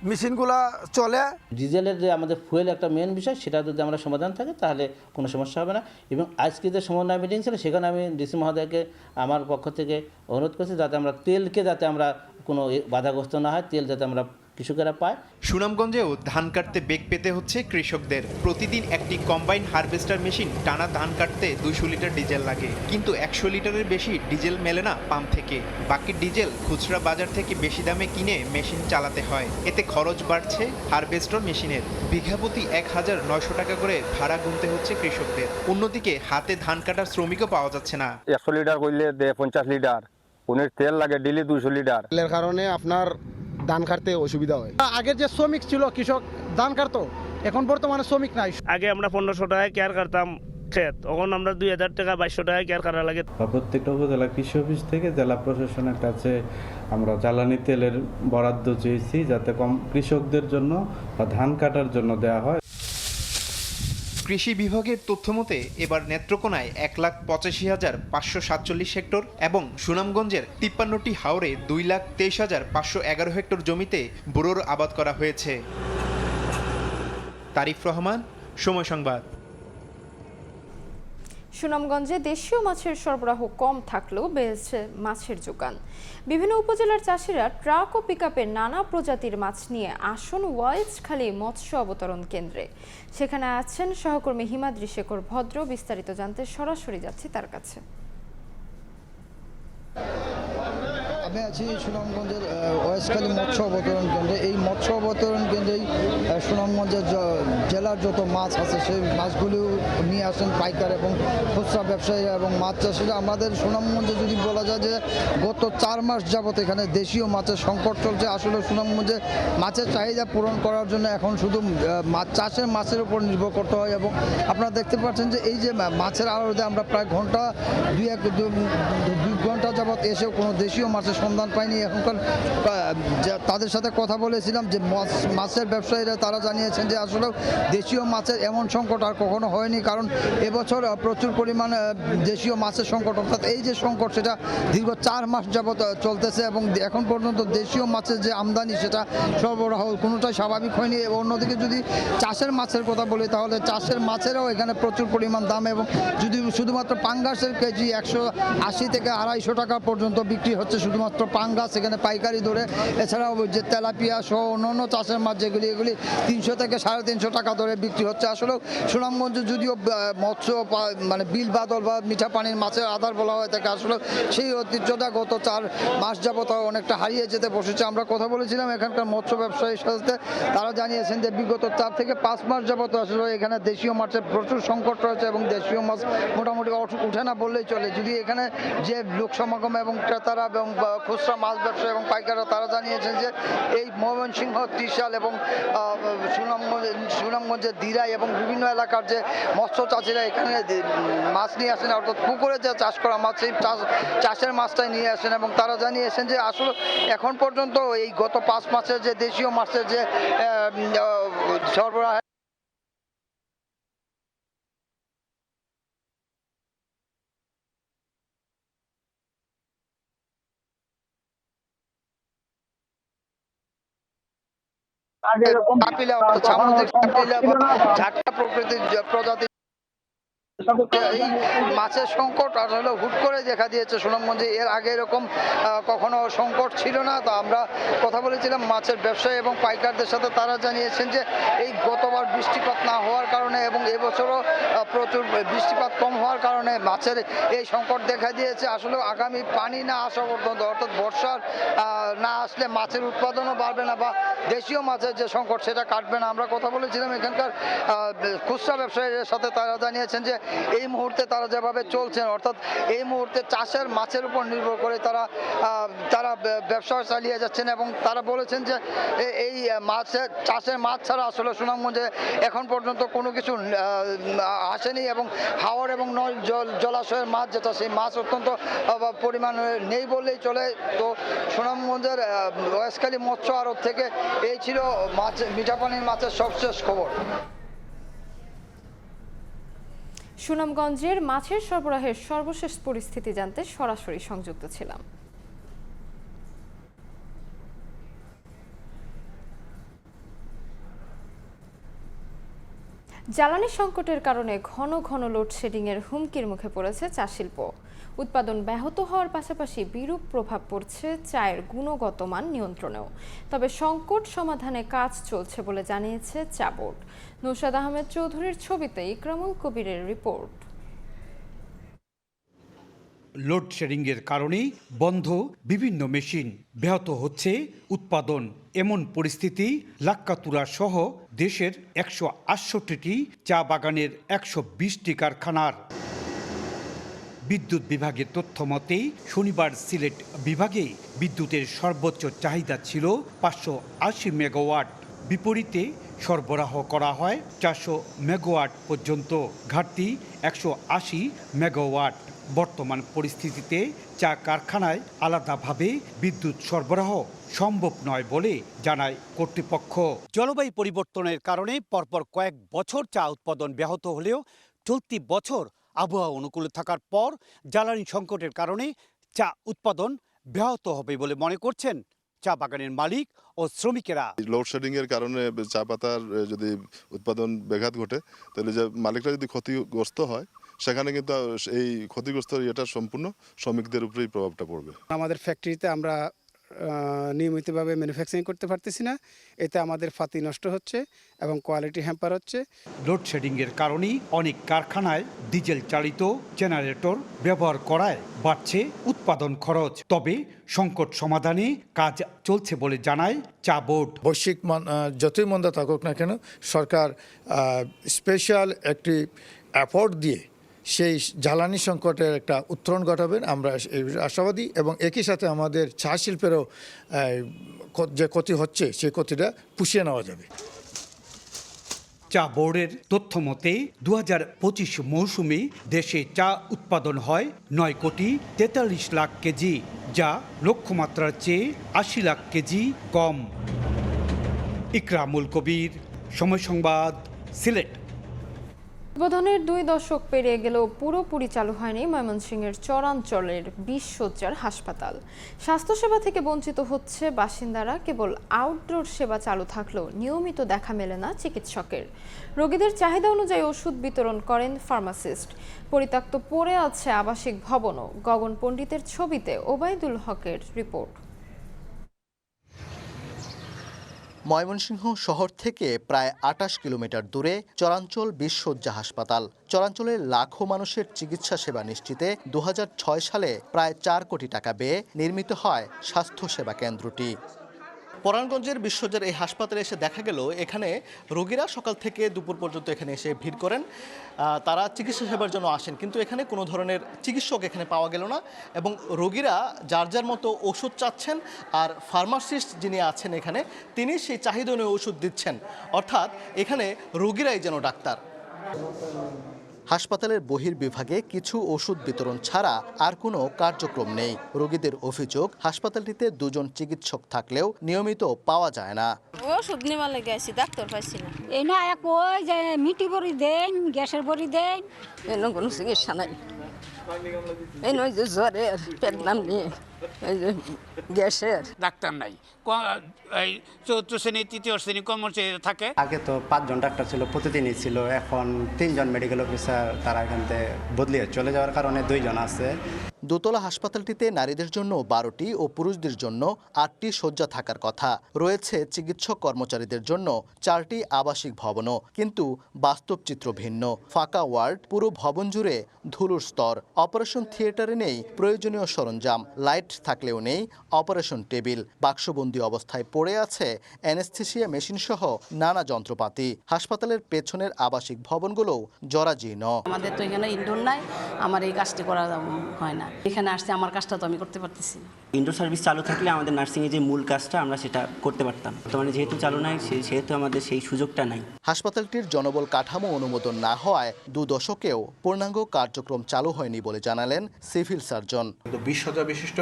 মেশিনগুলো চলে। ডিজেলের যে আমাদের ফুয়েল একটা মেন বিষয়, সেটা যদি আমরা সমাধান থাকে তাহলে কোনো সমস্যা হবে না। এবং আজকে যে সমন্বয় মিটিং ছিল, সেখানে আমি ডিসি মহোদয়কে আমার পক্ষ থেকে অনুরোধ করছি যাতে আমরা তেলকে যাতে আমরা কোনো বাধাগ্রস্ত না হয়, তেল যাতে আমরা কৃষকেরা পায়। সুনামগঞ্জেও ধান কাটতে বেগ পেতে হচ্ছে কৃষকদের। প্রতিদিন একটি কম্বাইন হারভেস্টার মেশিন টানা ধান কাটতে 200 লিটার ডিজেল লাগে, কিন্তু 100 লিটারের বেশি ডিজেল মেলে না পাম্প থেকে। বাকি ডিজেল খুচরা বাজার থেকে বেশি দামে কিনে মেশিন চালাতে হয়। এতে খরচ বাড়ছে হারভেস্টার মেশিনের। বিঘা প্রতি 1900 টাকা করে ভাড়া গুনতে হচ্ছে কৃষকদের। অন্যদিকে হাতে ধান কাটার শ্রমিকও পাওয়া যাচ্ছে না। 100 লিটার করলে 50 লিটার, উনির তেল লাগে ডেলি 200 লিটার। তেলের কারণে আপনার ধান কাটতে অসুবিধা হয়। আগের যে শ্রমিক ছিল, কৃষক ধান কাটতো, এখন বর্তমানে শ্রমিক নাই। আগে আমরা 1500 টাকায় কেয়ার কাটতাম ক্ষেত, এখন আমরা 2000 টাকা 2200 টাকায় কেয়ার কাটা লাগে। প্রত্যেকটা উপজেলা কৃষি অফিস থেকে জেলা প্রশাসনের কাছে আমরা জ্বালানি তেলের বরাদ্দ চেয়েছি, যাতে কম কৃষকদের জন্য বা ধান কাটার জন্য দেওয়া হয়। কৃষি বিভাগের তথ্যমতে এবার নেত্রকোনায় 1,85,547 হেক্টর এবং সুনামগঞ্জের 53টি হাওরে 2,23,511 হেক্টর জমিতে বোরোর আবাদ করা হয়েছে। তারিফ রহমান, সময় সংবাদ। সুনামগঞ্জে দেশীয় মাছের সরবরাহ কম থাকলেও বেড়েছে মাছের যোগান। বিভিন্ন উপজেলার চাষিরা ট্রাক ও পিকআপে নানা প্রজাতির মাছ নিয়ে আসন ওয়াইজখালী মৎস্য অবতরণ কেন্দ্রে। সেখানে আছেন সহকর্মী হিমাদ্রি শেখর ভদ্র। বিস্তারিত জানতে সরাসরি যাচ্ছি তার কাছে। আমি আছি সুনামগঞ্জের ওয়াইজখালী মৎস্য অবতরণ কেন্দ্রে। এই মৎস্য অবতরণ কেন্দ্রেই সুনামগঞ্জের জেলার যত মাছ আছে সেই মাছগুলো নিয়ে আসেন পাইকার এবং খুচরা ব্যবসায়ীরা এবং মাছ চাষিরা। আমাদের সুনামগঞ্জে যদি বলা যায় যে গত 4 মাস যাবত এখানে দেশীয় মাছের সংকট চলছে। আসলে সুনামগঞ্জে মাছের চাহিদা পূরণ করার জন্য এখন শুধু মাছ চাষের মাছের উপর নির্ভর করতে হয়। এবং আপনারা দেখতে পাচ্ছেন যে এই যে মাছের আড়তে আমরা প্রায় ঘন্টা 2 ঘন্টা যাবত এসেও কোনো দেশীয় মাছের সন্ধান পাইনি। এখনকার তাদের সাথে কথা বলেছিলাম যে মাছের ব্যবসায়ীরা তারা জানিয়েছেন যে আসলে দেশীয় মাছের এমন সংকট আর কখনো হয়নি, কারণ এবছর প্রচুর পরিমাণে দেশীয় মাছের সংকট, অর্থাৎ এই যে সংকট সেটা দীর্ঘ 4 মাস যাবত চলতেছে এবং এখন পর্যন্ত দেশীয় মাছের যে আমদানি সেটা সরবরাহ কোনোটাই স্বাভাবিক হয়নি। এবং অন্যদিকে যদি চাষের মাছের কথা বলি তাহলে চাষের মাছেরও এখানে প্রচুর পরিমাণ দাম এবং যদি শুধুমাত্র পাঙ্গাসের কেজি 180 থেকে 250 টাকা পর্যন্ত বিক্রি হচ্ছে শুধুমাত্র পাঙ্গাস এখানে পাইকারি ধরে। এছাড়াও যে তেলাপিয়া সহ অন্যান্য চাষের মাছ যেগুলি এগুলি 300 থেকে 350 টাকা ধরে বিক্রি হচ্ছে। আসলেও সুনামগঞ্জে যদিও মৎস্য মানে বিল বাদল বা মিঠা পানির মাছের আধার বলা হয়ে থাকে, আসলে সেই ঐতিহ্যটা গত 4 মাস যাবত অনেকটা হারিয়ে যেতে বসেছে। আমরা কথা বলেছিলাম এখানকার মৎস্য ব্যবসায়ীর সাথে, তারা জানিয়েছেন যে বিগত 4 থেকে 5 মাস যাবত আসলে এখানে দেশীয় মাছের প্রচুর সংকট রয়েছে এবং দেশীয় মাছ মোটামুটি উঠে না বললেই চলে। যদি এখানে যে লোক সমাগম এবং ক্রেতারা এবং খুচরা মাছ ব্যবসা এবং পাইকাররা তারা জানিয়েছেন যে এই ময়মনসিংহ, ত্রিশাল এবং সুনামগঞ্জের দিরাই এবং বিভিন্ন এলাকার যে মৎস্য চাষিরা এখানে মাছ নিয়ে আসেন, অর্থাৎ পুকুরে যে চাষ করা মাছ সেই চাষের মাছটাই নিয়ে আসেন এবং তারা জানিয়েছেন যে আসলে এখন পর্যন্ত এই গত 5 মাসের যে দেশীয় মাছের যে সরবরাহ প্রকৃতির প্রজাতি এই মাছের সংকট আসলে হুট করে দেখা দিয়েছে সুনামগঞ্জে। এর আগে এরকম কখনো সংকট ছিল না। তো আমরা কথা বলেছিলাম মাছের ব্যবসায়ী এবং পাইকারদের সাথে, তারা জানিয়েছেন যে এই গতবার বৃষ্টিপাত না হওয়ার কারণে এবং এবছরও প্রচুর বৃষ্টিপাত কম হওয়ার কারণে মাছের এই সংকট দেখা দিয়েছে। আসলে আগামী পানি না আসা পর্যন্ত, অর্থাৎ বর্ষার না আসলে মাছের উৎপাদনও বাড়বে না বা দেশীয় মাছের যে সংকট সেটা কাটবে না। আমরা কথা বলেছিলাম এখানকার খুচরা ব্যবসায়ীদের সাথে, তারা জানিয়েছেন যে এই মুহূর্তে তারা যেভাবে চলছেন, অর্থাৎ এই মুহূর্তে চাষের মাছের উপর নির্ভর করে তারা ব্যবসা চালিয়ে যাচ্ছেন এবং তারা বলেছেন যে এই চাষের মাছ ছাড়া আসলে সুনামগঞ্জে এখন পর্যন্ত কোনো কিছু আসেনি এবং হাওর এবং জলাশয়ের মাছ যেটা সেই মাছ অত্যন্ত পরিমাণে নেই বললেই চলে। তো সুনামগঞ্জের ওয়েস্টখালী মৎস্য আড়ত থেকে এই ছিল মিঠাপানির মাছের সবশেষ খবর। সুনামগঞ্জের মাছের সরবরাহের সর্বশেষ পরিস্থিতি জানতে সরাসরি সংযুক্ত ছিলাম। জ্বালানি সংকটের কারণে ঘন ঘন লোডশেডিংয়ের হুমকির মুখে পড়েছে চা শিল্প। উৎপাদন ব্যাহত হওয়ার পাশাপাশি বিরূপ প্রভাব পড়ছে চায়ের গুণগত মান নিয়ন্ত্রণেও। তবে সংকট সমাধানে কাজ চলছে বলে জানিয়েছে চা বোর্ড। নৌশাদ আহমেদ চৌধুরীর ছবিতে ইকরামুল কবিরের রিপোর্ট। লোডশেডিংয়ের কারণে বন্ধ বিভিন্ন মেশিন, ব্যাহত হচ্ছে উৎপাদন। এমন পরিস্থিতি লাক্কাতুরা সহ দেশের 168টি চা বাগানের 120টি কারখানার। বিদ্যুৎ বিভাগের তথ্য মতে শনিবার সিলেট বিভাগে বিদ্যুতের সর্বোচ্চ চাহিদা ছিল 580 মেগাওয়াট, বিপরীতে সরবরাহ করা হয় 400 মেগাওয়াট পর্যন্ত, ঘাটতি 180 মেগাওয়াট। বর্তমান পরিস্থিতিতে চা কারখানায় আলাদাভাবে বিদ্যুৎ সরবরাহ সম্ভব নয় বলে জানায় কর্তৃপক্ষ। জলবায়ু পরিবর্তনের কারণে পরপর কয়েক বছর চা উৎপাদন ব্যাহত হলেও চলতি বছর আবহাওয়া অনুকূলে থাকার পর জ্বালানি সংকটের কারণে চা উৎপাদন ব্যাহত হবে বলে মনে করছেন চা বাগানের মালিক ও শ্রমিকেরা। লোডশেডিং এর কারণে চা পাতার যদি উৎপাদন ব্যাঘাত ঘটে তাহলে যে মালিকরা যদি ক্ষতিগ্রস্ত হয়, সেখানে কিন্তু এই ক্ষতিগ্রস্ত এটা সম্পূর্ণ শ্রমিকদের উপরেই প্রভাবটা পড়বে। আমাদের ফ্যাক্টরিতে আমরা নিয়মিতভাবে ম্যানুফ্যাকচারিং করতে পারতেছি না, এতে আমাদের ফাতি নষ্ট হচ্ছে এবং কোয়ালিটি হ্যাম্পার হচ্ছে। লোডশেডিংয়ের কারণেই অনেক কারখানায় ডিজেল চালিত জেনারেটর ব্যবহার করায় বাড়ছে উৎপাদন খরচ। তবে সংকট সমাধানে কাজ চলছে বলে জানায় চা বোর্ড। বৈশ্বিক যতই মন্দা থাকুক না কেন, সরকার স্পেশাল একটি এফোর্ট দিয়ে সেই জ্বালানি সংকটের একটা উত্তরণ ঘটাবেন, আমরা আশাবাদী। এবং একই সাথে আমাদের চা শিল্পেরও যে ক্ষতি হচ্ছে সেই ক্ষতিটা পুষিয়ে নেওয়া যাবে। চা বোর্ডের তথ্য মতে 2025 মৌসুমে দেশে চা উৎপাদন হয় 9 কোটি 43 লাখ কেজি, যা লক্ষ্যমাত্রার চেয়ে 80 লাখ কেজি কম। ইকরামুল কবির, সময় সংবাদ, সিলেট। উদ্বোধনের 2 দশক পেরিয়ে গেলেও পুরোপুরি চালু হয়নি ময়মনসিংহের চরাঞ্চলের 20 শয্যার হাসপাতাল। স্বাস্থ্যসেবা থেকে বঞ্চিত হচ্ছে বাসিন্দারা। কেবল আউটডোর সেবা চালু থাকলেও নিয়মিত দেখা মেলে না চিকিৎসকের। রোগীদের চাহিদা অনুযায়ী ওষুধ বিতরণ করেন ফার্মাসিস্ট। পরিত্যক্ত পড়ে আছে আবাসিক ভবনও। গগন পণ্ডিতের ছবিতে ওবায়দুল হকের রিপোর্ট। ময়মনসিংহ শহর থেকে প্রায় 28 কিলোমিটার দূরে চরাঞ্চল 20 শয্যা হাসপাতাল। চরাঞ্চলের লাখো মানুষের চিকিৎসা সেবা নিশ্চিতে 2006 সালে প্রায় 4 কোটি টাকা ব্যয়ে নির্মিত হয় স্বাস্থ্যসেবা কেন্দ্রটি। পরাণগঞ্জের 20 শয্যার এই হাসপাতালে এসে দেখা গেল এখানে রোগীরা সকাল থেকে দুপুর পর্যন্ত এখানে এসে ভিড় করেন। তারা চিকিৎসা সেবার জন্য আসেন, কিন্তু এখানে কোনো ধরনের চিকিৎসক এখানে পাওয়া গেল না এবং রোগীরা যার যার মতো ওষুধ চাচ্ছেন, আর ফার্মাসিস্ট যিনি আছেন এখানে তিনি সেই চাহিদা অনুযায়ী ওষুধ দিচ্ছেন। অর্থাৎ এখানে রোগীরাই যেন ডাক্তার। হাসপাতালের বহির্বিভাগে কিছু ওষুধ বিতরণ ছাড়া আর কোনো কার্যক্রম নেই। রোগীদের অভিযোগ, হাসপাতালটিতে 2 জন চিকিৎসক থাকলেও নিয়মিত পাওয়া যায় না। ওষুধ নেওয়ার লেগে আসি, ডাক্তার পাইছি না। এই না কই যে মিটি বড়ি দেন, গ্যাসের বড়ি দেন, এরকম কোনো চিকিৎসা নাই। এই নয় যে জ্বরের পেট নাম নিয়ে এই যে গ্যাসের ডাক্তার নাই। এই 4th শ্রেণী 3য় শ্রেণী কমার্সে থাকে। আগে তো 5 জন ডাক্তার ছিল, প্রতিদিনই ছিল। এখন 3 জন মেডিকেল অফিসার, তারা এখান থেকে বদলিয়ে চলে যাওয়ার কারণে 2 জন আছে। দোতলা হাসপাতালটিতে নারীদের জন্য 12টি ও পুরুষদের জন্য 8টি শয্যা থাকার কথা। রয়েছে চিকিৎসক কর্মচারীদের জন্য 4টি আবাসিক ভবনও, কিন্তু বাস্তব চিত্র ভিন্ন। ফাঁকা ওয়ার্ড, পুরো ভবন জুড়ে ধুলোর স্তর। অপারেশন থিয়েটারে নেই প্রয়োজনীয় সরঞ্জাম, লাইট বেড থাকলেও নেই অপারেশন টেবিল। বাক্সবন্দি অবস্থায় পড়ে আছে অ্যানেস্থেসিয়া মেশিন সহ নানা যন্ত্রপাতি। হাসপাতালের পেছনের আবাসিক ভবনগুলোও জরাজীর্ণ। আমাদের তো এখানে ইনডোর নাই, আমার এই কাজটি করা হয় না। এখানে আসছে আমার কাজটা তো আমি করতে পারতেছি না। ইনডোর সার্ভিস চালু থাকলে আমাদের নার্সিংয়ের যে মূল কাজটা আমরা সেটা করতে পারতাম। বর্তমানে যেহেতু চালু নাই সেহেতু আমাদের সেই সুযোগটা নাই। হাসপাতালটির জনবল কাঠামো অনুমোদন না হওয়ায় 2 দশকেও পূর্ণাঙ্গ কার্যক্রম চালু হয়নি বলে জানালেন সিভিল সার্জন। 20 শয্যা বিশিষ্ট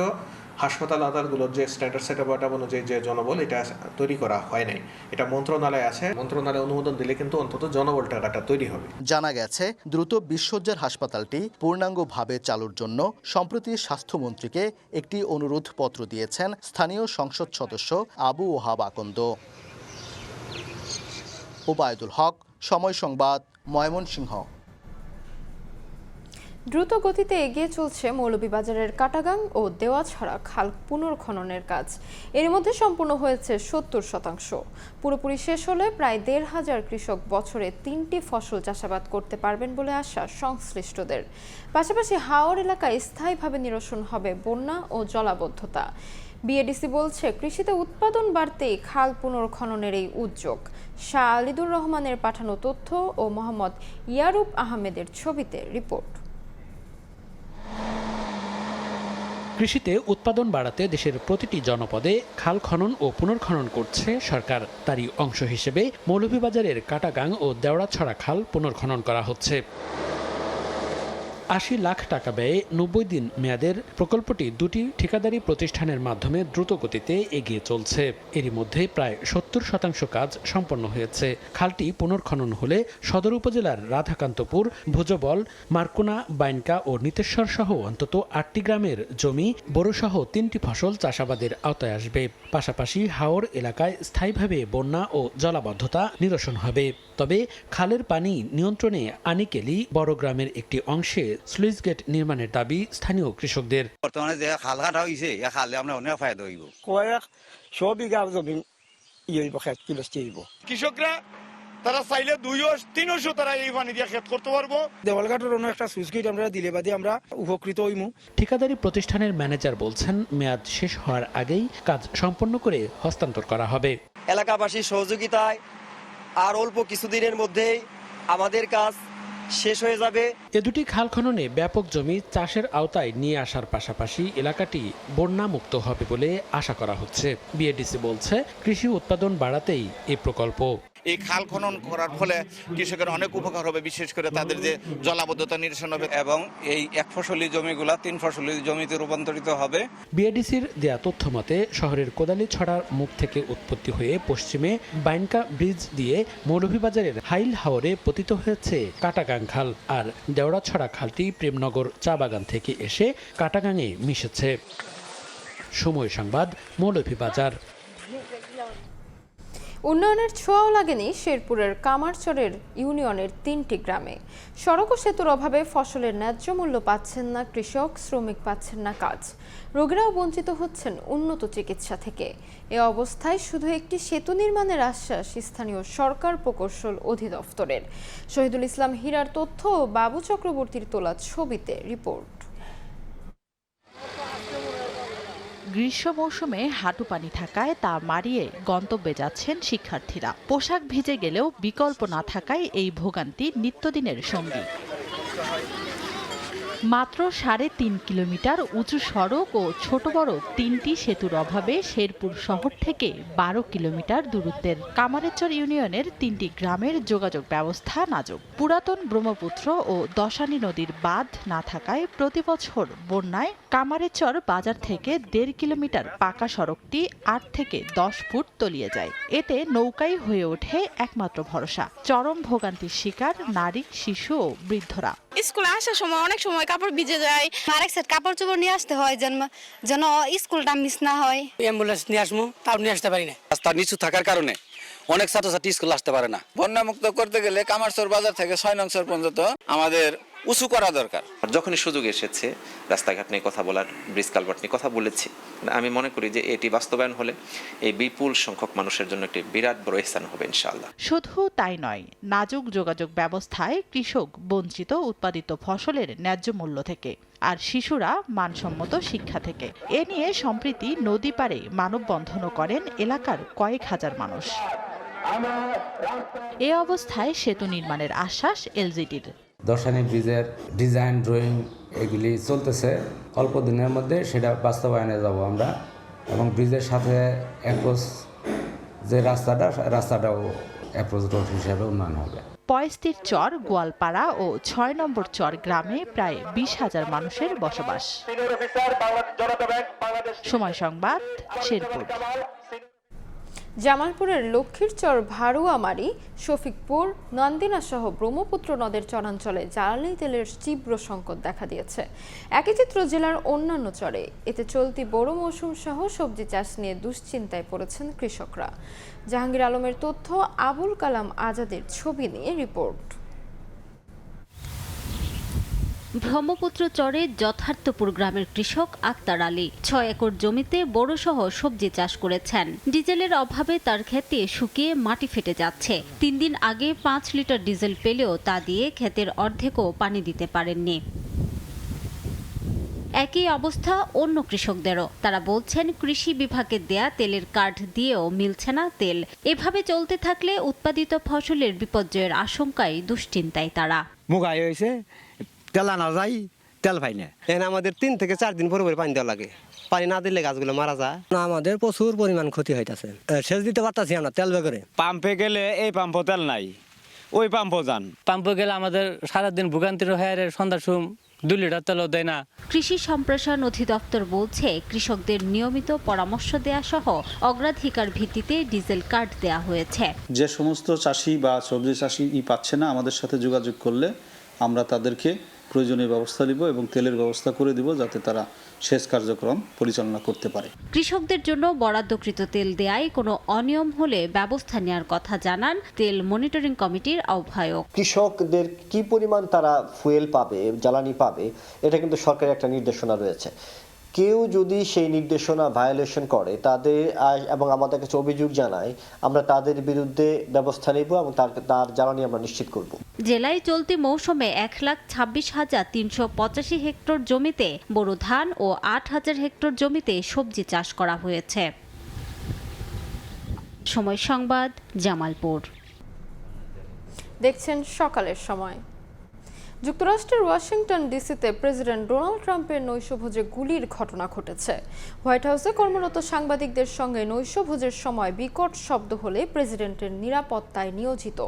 হাসপাতাল আদালতগুলোর যে স্ট্যান্ডার্ড সেটআপ অনুযায়ী যে জনবল এটা তৈরি করা হয় নাই, এটা মন্ত্রণালয়ে আছে। মন্ত্রণালয় অনুমোদন দিলে কিন্তু অন্তত জনবল টাকাটা তৈরি হবে। জানা গেছে দ্রুত 20 শয্যার হাসপাতালটি পূর্ণাঙ্গভাবে চালুর জন্য সম্প্রতি স্বাস্থ্যমন্ত্রীকে একটি অনুরোধ পত্র দিয়েছেন স্থানীয় সংসদ সদস্য আবু ওহাব আকন্দ। ওবায়দুল হক, সময় সংবাদ, ময়মনসিংহ। দ্রুত গতিতে এগিয়ে চলছে মৌলভীবাজারের কাটাগাং ও দেওয়াছড়া খাল পুনর্খননের কাজ। এর মধ্যে সম্পূর্ণ হয়েছে 70%। পুরোপুরি শেষ হলে প্রায় 1,500 কৃষক বছরে 3টি ফসল চাষাবাদ করতে পারবেন বলে আশা সংশ্লিষ্টদের। পাশাপাশি হাওর এলাকায় স্থায়ীভাবে নিরসন হবে বন্যা ও জলাবদ্ধতা। বিএডিসি বলছে, কৃষিতে উৎপাদন বাড়তেই খাল পুনর্খননের এই উদ্যোগ। শাহ আলিদুর রহমানের পাঠানো তথ্য ও মোহাম্মদ ইয়ারুব আহমেদের ছবিতে রিপোর্ট। কৃষিতে উৎপাদন বাড়াতে দেশের প্রতিটি জনপদে খাল খনন ও পুনর্খনন করছে সরকার। তারই অংশ হিসেবে মৌলভীবাজারের কাটাগাং ও দেওড়াছড়া খাল পুনর্খনন করা হচ্ছে। 80 লাখ টাকা ব্যয়ে 90 দিন মেয়াদের প্রকল্পটি 2টি ঠিকাদারি প্রতিষ্ঠানের মাধ্যমে দ্রুত গতিতে এগিয়ে চলছে। এরই মধ্যে প্রায় 70% কাজ সম্পন্ন হয়েছে। খালটি পুনর্খনন হলে সদর উপজেলার রাধাকান্তপুর, ভুজবল, মার্কুনা, বাইনকা ও নিতেশ্বর সহ অন্তত 8টি গ্রামের জমি বড়সহ 3টি ফসল চাষাবাদের আওতায় আসবে। পাশাপাশি হাওর এলাকায় স্থায়ীভাবে বন্যা ও জলাবদ্ধতা নিরসন হবে। তবে খালের পানি নিয়ন্ত্রণে আনিকেলি বড় গ্রামের একটি অংশে স্লুইস গেট নির্মাণের দাবি স্থানীয় কৃষকদের। বর্তমানে যে খাল কাটা হয়েছে এ খালে আমরা অনেক ফায়দা হইব। কয়েকশো বিঘা জমি কৃষকরা তারা চাইলে 200-300 তারা এই পানি দিয়ে ক্ষেত করতে পারবো। দেওয়ালঘাটের অন্য একটা সুইচ গেট আমরা দিলে বাদে আমরা উপকৃত হইমু। ঠিকাদারি প্রতিষ্ঠানের ম্যানেজার বলছেন, মেয়াদ শেষ হওয়ার আগেই কাজ সম্পন্ন করে হস্তান্তর করা হবে। এলাকাবাসীর সহযোগিতায় আর অল্প কিছুদিনের মধ্যেই আমাদের কাজ শেষ হয়ে যাবে। এ দুটি খাল খননে ব্যাপক জমি চাষের আওতায় নিয়ে আসার পাশাপাশি এলাকাটি বন্যা মুক্ত হবে বলে আশা করা হচ্ছে। বিএডিসি বলছে, কৃষি উৎপাদন বাড়াতেই এই প্রকল্প। এই খাল খনন করার ফলে কৃষকের অনেক উপকার হবে, বিশেষ করে তাদের যে জলাবদ্ধতা নিরসন হবে এবং এই 1 ফসলি জমিগুলা 3 ফসলি জমিতে রূপান্তরিত হবে। বিএডিসির দেয়া তথ্য মতে শহরের কোদালীছড়ার মুখ থেকে উৎপত্তি হয়ে পশ্চিমে বাইনকা ব্রিজ দিয়ে মৌলভীবাজারের হাইল হাওরে পতিত হয়েছে কাটাগাং খাল। আর দেওড়াছড়া খালটি প্রেমনগর চা বাগান থেকে এসে কাটাগাঙে মিশেছে। সময় সংবাদ, মৌলভীবাজার। উন্নয়নের ছোঁয়াও লাগেনি শেরপুরের কামারচরের ইউনিয়নের 3টি গ্রামে। সড়ক ও সেতুর অভাবে ফসলের ন্যায্য মূল্য পাচ্ছেন না কৃষক, শ্রমিক পাচ্ছেন না কাজ। রোগীরাও বঞ্চিত হচ্ছেন উন্নত চিকিৎসা থেকে। এ অবস্থায় শুধু একটি সেতু নির্মাণের আশ্বাস স্থানীয় সরকার প্রকৌশল অধিদপ্তরের। শহীদুল ইসলাম হীরার তথ্য ও বাবু চক্রবর্তীর তোলা ছবিতে রিপোর্ট। গ্রীষ্ম মৌসুমে হাঁটু পানি থাকায় তা মারিয়ে গন্তব্যে যাচ্ছেন শিক্ষার্থীরা। পোশাক ভিজে গেলেও বিকল্প না থাকায় এই ভোগান্তি নিত্যদিনের সঙ্গী। মাত্র 3.5 কিলোমিটার উঁচু সড়ক ও ছোট বড় 3টি সেতুর অভাবে শেরপুর শহর থেকে 12 কিলোমিটার দূরত্বের কামারেচর ইউনিয়নের 3টি গ্রামের যোগাযোগ ব্যবস্থা নাজুক। পুরাতন ব্রহ্মপুত্র ও দশানী নদীর বাঁধ না থাকায় প্রতি বছর বন্যায় কামারেচর বাজার থেকে 1.5 কিলোমিটার পাকা সড়কটি 8 থেকে 10 ফুট তলিয়ে যায়। এতে নৌকাই হয়ে ওঠে একমাত্র ভরসা। চরম ভোগান্তির শিকার নারী, শিশু ও বৃদ্ধরা। স্কুলে আসার সময় অনেক সময় কাপড় ভিজে যায়, আরেক সেট কাপড় চোপড় নিয়ে আসতে হয় যেন স্কুলটা মিস না হয়। অ্যাম্বুলেন্স নিয়ে আসবো, তাও নিয়ে আসতে পারি না। রাস্তা নিচু থাকার কারণে অনেক ছাত্রছাত্রী স্কুল আসতে পারে না। বন্যা মুক্ত করতে গেলে কামারচর বাজার থেকে 6 নং সর পর্যন্ত আমাদের উঁচু করা দরকার। যখনই সুযোগ এসেছে রাস্তাঘাট নিয়ে কথা বলার, ব্রিজ কালভার্ট নিয়ে কথা বলেছি। আমি মনে করি যে এটি বাস্তবায়ন হলে এই বিপুল সংখ্যক মানুষের জন্য একটি বিরাট বড় ihsan হবে ইনশাআল্লাহ। শুধু তাই নয়, নাজুক যোগাযোগ ব্যবস্থায় কৃষক বঞ্চিত উৎপাদিত ফসলের ন্যায্য মূল্য থেকে। আর শিশুরা মানসম্মত শিক্ষা থেকে। এ নিয়ে সম্প্রতি নদী পাড়ে মানববন্ধনও করেন এলাকার কয়েক হাজার মানুষ। এ অবস্থায় সেতু নির্মাণের আশ্বাস এলজিডির। দর্শানী ব্রিজের ডিজাইন ড্রয়িং এগুলি চলতেছে, অল্প দিনের মধ্যে সেটা বাস্তবায়নে যাব আমরা, এবং ব্রিজের সাথে অ্যাপ্রোচ যে রাস্তাটাও অ্যাপ্রোচ রোড হিসেবে উন্নয়ন হবে। পয়স্তির চর, গোয়ালপাড়া ও ৬ নম্বর চর গ্রামে প্রায় ২০,০০০ মানুষের বসবাস। সময় সংবাদ, শেরপুর। জামালপুরের লক্ষ্মীরচর, ভারুয়ামারি, শফিকপুর, নন্দিনা সহ ব্রহ্মপুত্র নদের চরাঞ্চলে জ্বালানি তেলের তীব্র সংকট দেখা দিয়েছে। একই চিত্র জেলার অন্যান্য চরে। এতে চলতি বড় মৌসুম সহ সবজি চাষ নিয়ে দুশ্চিন্তায় পড়েছেন কৃষকরা। জাহাঙ্গীর আলমের তথ্য, আবুল কালাম আজাদের ছবি নিয়ে রিপোর্ট। ব্রহ্মপুত্র চরে যথার্থপুর গ্রামের কৃষক আক্তার আলী ৬ একর জমিতে বড়সহ সবজি চাষ করেছেন। ডিজেলের অভাবে তার ক্ষেতে শুকিয়ে মাটি ফেটে যাচ্ছে। ৩ দিন আগে ৫ লিটার ডিজেল পেলেও তা দিয়ে ক্ষেতের অর্ধেকও পানি দিতে পারেননি। একই অবস্থা অন্য কৃষকদেরও। তারা বলছেন কৃষি বিভাগের দেয়া তেলের কার্ড দিয়েও মিলছে না তেল। এভাবে চলতে থাকলে উৎপাদিত ফসলের বিপর্যয়ের আশঙ্কায় দুশ্চিন্তায় তারা। মুগাই হয়েছে, তেল আনা যায়, তেল পাই না। এখানে আমাদের 3 থেকে 4 দিন পরে পানি দেওয়া লাগে। পানি না দিলে গাছগুলো মারা যায়। আমাদের প্রচুর পরিমাণ ক্ষতি হইতেছে। সেচ দিতে পারতাছি আমরা তেল বেগরে। পাম্পে গেলে এই পাম্পও তেল নাই, ওই পাম্পও যান। পাম্পে গেলে আমাদের সারাদিন ভোগান্তির হয়ে সন্ধ্যার সময় 2 লিটার তেলও দেয় না। কৃষি সম্প্রসারণ অধিদপ্তর বলছে কৃষকদের নিয়মিত পরামর্শ দেয়া সহ অগ্রাধিকার ভিত্তিতে ডিজেল কার্ড দেয়া হয়েছে। যে সমস্ত চাষি বা সবজি চাষি পাচ্ছে না, আমাদের সাথে যোগাযোগ করলে আমরা তাদেরকে প্রয়োজনীয় ব্যবস্থা নিব এবং তেলের ব্যবস্থা করে দিব, যাতে তারা সেচ কার্যক্রম পরিচালনা করতে পারে। কৃষকদের জন্য বরাদ্দকৃত তেল দেয়ায় কোনো অনিয়ম হলে ব্যবস্থা নেওয়ার কথা জানান তেল মনিটরিং কমিটির আহ্বায়ক। কৃষকদের কি পরিমাণ তারা ফুয়েল পাবে, জ্বালানি পাবে, এটা কিন্তু সরকারের একটা নির্দেশনা রয়েছে। কেউ যদি সেই নির্দেশনা ভায়োলেশন করে তাদের এবং আমাদের কাছে অভিযোগ জানায়, আমরা তাদের বিরুদ্ধে ব্যবস্থা নেব এবং তার জ্বালানি আমরা নিশ্চিত করব। জেলায় চলতি মৌসুমে 1,26,385 হেক্টর জমিতে বোরো ধান ও 8,000 হেক্টর জমিতে সবজি চাষ করা হয়েছে। সময় সংবাদ, জামালপুর। দেখছেন সকালের সময়। যুক্তরাষ্ট্রের ওয়াশিংটন ডিসিতে প্রেসিডেন্ট ডোনাল্ড ট্রাম্পের নৈশভোজে গুলির ঘটনা ঘটেছে। হোয়াইট হাউসে কর্মরত সাংবাদিকদের সঙ্গে নৈশভোজের সময় বিকট শব্দ হলে প্রেসিডেন্টের নিরাপত্তায় নিয়োজিত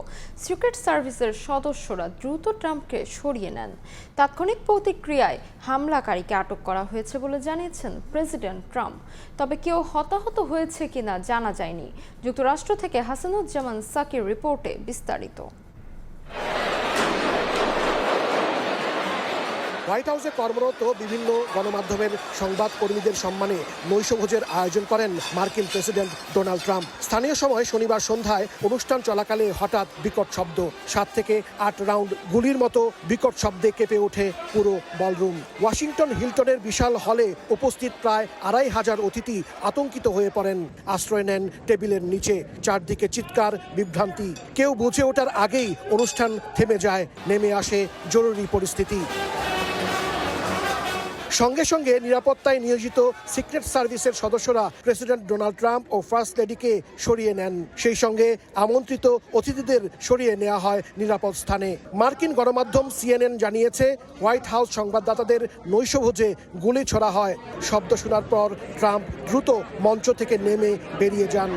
সিক্রেট সার্ভিসের সদস্যরা দ্রুত ট্রাম্পকে সরিয়ে নেন। তাৎক্ষণিক প্রতিক্রিয়ায় হামলাকারীকে আটক করা হয়েছে বলে জানিয়েছেন প্রেসিডেন্ট ট্রাম্প। তবে কেউ হতাহত হয়েছে কিনা জানা যায়নি। যুক্তরাষ্ট্র থেকে হাসানুজ্জামান সাকির রিপোর্টে বিস্তারিত। হোয়াইট হাউসে কর্মরত বিভিন্ন গণমাধ্যমের সংবাদ কর্মীদের সম্মানে নৈশভোজের আয়োজন করেন মার্কিন প্রেসিডেন্ট ডোনাল্ড ট্রাম্প। স্থানীয় সময় শনিবার সন্ধ্যায় অনুষ্ঠান চলাকালে হঠাৎ বিকট শব্দ, 7 থেকে 8 রাউন্ড গুলির মতো বিকট শব্দে কেঁপে ওঠে পুরো বলরুম। ওয়াশিংটন হিলটনের বিশাল হলে উপস্থিত প্রায় 2,500 অতিথি আতঙ্কিত হয়ে পড়েন, আশ্রয় নেন টেবিলের নিচে। চারদিকে চিৎকার, বিভ্রান্তি। কেউ বুঝে ওঠার আগেই অনুষ্ঠান থেমে যায়, নেমে আসে জরুরি পরিস্থিতি। সঙ্গে সঙ্গে নিরাপত্তায় নিয়োজিত সিক্রেট সার্ভিসের সদস্যরা প্রেসিডেন্ট ডোনাল্ড ট্রাম্প ও ফার্স্ট লেডিকে সরিয়ে নেন। সেই সঙ্গে আমন্ত্রিত অতিথিদের সরিয়ে নেওয়া হয় নিরাপদ স্থানে। মার্কিন গণমাধ্যম CNN জানিয়েছে হোয়াইট হাউস সংবাদদাতাদের নৈশভোজে গুলি ছোড়া হয়। শব্দ শোনার পর ট্রাম্প দ্রুত মঞ্চ থেকে নেমে বেরিয়ে যান।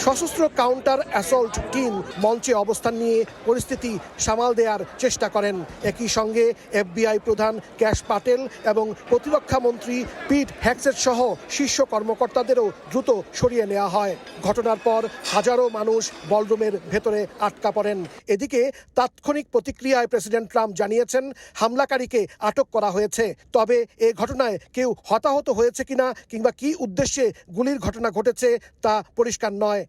সশস্ত্র কাউন্টার অ্যাসল্ট টিম মঞ্চে অবস্থান নিয়ে পরিস্থিতি সামাল দেওয়ার চেষ্টা করেন। একই সঙ্গে FBI প্রধান ক্যাশ পাটেল এবং প্রতিরক্ষা মন্ত্রী পিট হ্যাক্সেট সহ শীর্ষ কর্মকর্তাদেরও দ্রুত সরিয়ে নেওয়া হয়। ঘটনার পর হাজারো মানুষ বলরুমের ভেতরে আটকা পড়েন। এদিকে তাৎক্ষণিক প্রতিক্রিয়ায় প্রেসিডেন্ট ট্রাম্প জানিয়েছেন হামলাকারীকে আটক করা হয়েছে। তবে এ ঘটনায় কেউ হতাহত হয়েছে কিনা কিংবা কী উদ্দেশ্যে গুলির ঘটনা ঘটেছে তা পরিষ্কার নয়।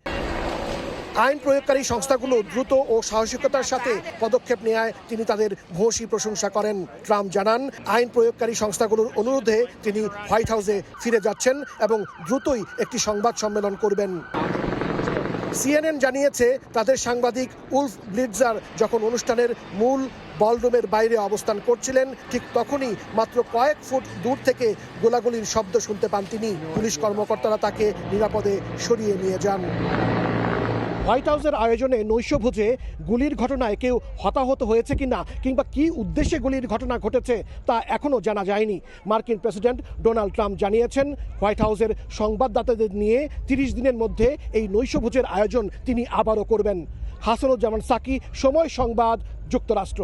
আইন প্রয়োগকারী সংস্থাগুলো দ্রুত ও সাহসিকতার সাথে পদক্ষেপ নেয় তিনি তাদের ভূয়সী প্রশংসা করেন। ট্রাম্প জানান আইন প্রয়োগকারী সংস্থাগুলোর অনুরোধে তিনি হোয়াইট হাউসে ফিরে যাচ্ছেন এবং দ্রুতই একটি সংবাদ সম্মেলন করবেন। CNN জানিয়েছে তাদের সাংবাদিক উলফ ব্লিটজার যখন অনুষ্ঠানের মূল বলরুমের বাইরে অবস্থান করছিলেন ঠিক তখনই মাত্র কয়েক ফুট দূর থেকে গোলাগুলির শব্দ শুনতে পান তিনি। পুলিশ কর্মকর্তারা তাকে নিরাপদে সরিয়ে নিয়ে যান। হোয়াইট হাউসের আয়োজনে নৈশভোজে গুলির ঘটনায় কেউ হতাহত হয়েছে কিনা কিংবা কি উদ্দেশ্যে গুলির ঘটনা ঘটেছে তা এখনও জানা যায়নি। মার্কিন প্রেসিডেন্ট ডোনাল্ড ট্রাম্প জানিয়েছেন হোয়াইট হাউসের সংবাদদাতাদের নিয়ে 30 দিনের মধ্যে এই নৈশভোজের আয়োজন তিনি আবারও করবেন। হাসানুজ্জামান সাকি, সময় সংবাদ, যুক্তরাষ্ট্র।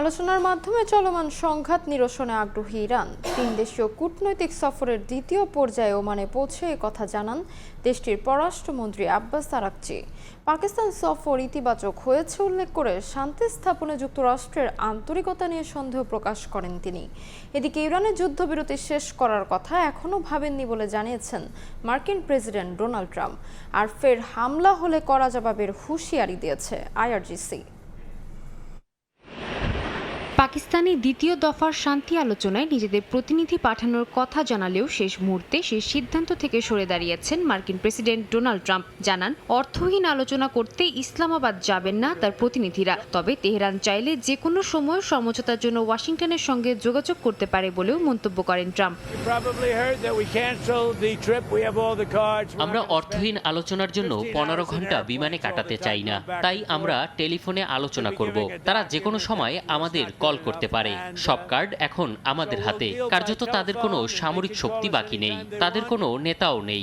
আলোচনার মাধ্যমে চলমান সংঘাত নিরসনে আগ্রহী ইরান। 3 দেশীয় কূটনৈতিক সফরের দ্বিতীয় পর্যায়ে ওমানে পৌঁছে কথা জানান দেশটির পররাষ্ট্রমন্ত্রী আব্বাস আরাকচি। পাকিস্তান সফর ইতিবাচক হয়েছে উল্লেখ করে শান্তি স্থাপনে যুক্তরাষ্ট্রের আন্তরিকতা নিয়ে সন্দেহ প্রকাশ করেন তিনি। এদিকে ইরানের যুদ্ধবিরতি শেষ করার কথা এখনও ভাবেননি বলে জানিয়েছেন মার্কিন প্রেসিডেন্ট ডোনাল্ড ট্রাম্প। আর ফের হামলা হলে কড়া জবাবের হুঁশিয়ারি দিয়েছে IRGC। পাকিস্তানি দ্বিতীয় দফার শান্তি আলোচনায় নিজেদের প্রতিনিধি পাঠানোর কথা জানালেও শেষ মুহূর্তে সেই সিদ্ধান্ত থেকে সরে দাঁড়িয়েছেন মার্কিন প্রেসিডেন্ট ডোনাল্ড ট্রাম্প। জানান, অর্থহীন আলোচনা করতে ইসলামাবাদ যাবেন না তার প্রতিনিধিরা, তবে তেহরান চাইলে যে কোনো সময় সমঝোতার জন্য ওয়াশিংটনের সঙ্গে যোগাযোগ করতে পারে বলেও মন্তব্য করেন ট্রাম্প। আমরা অর্থহীন আলোচনার জন্য 15 ঘন্টা বিমানে কাটাতে চাই না, তাই আমরা টেলিফোনে আলোচনা করব। তারা যে কোনো সময় আমাদের কল করতে পারে। সব কার্ড এখন আমাদের হাতে। কার্যত তাদের কোনো সামরিক শক্তি বাকি নেই, তাদের কোনো নেতাও নেই।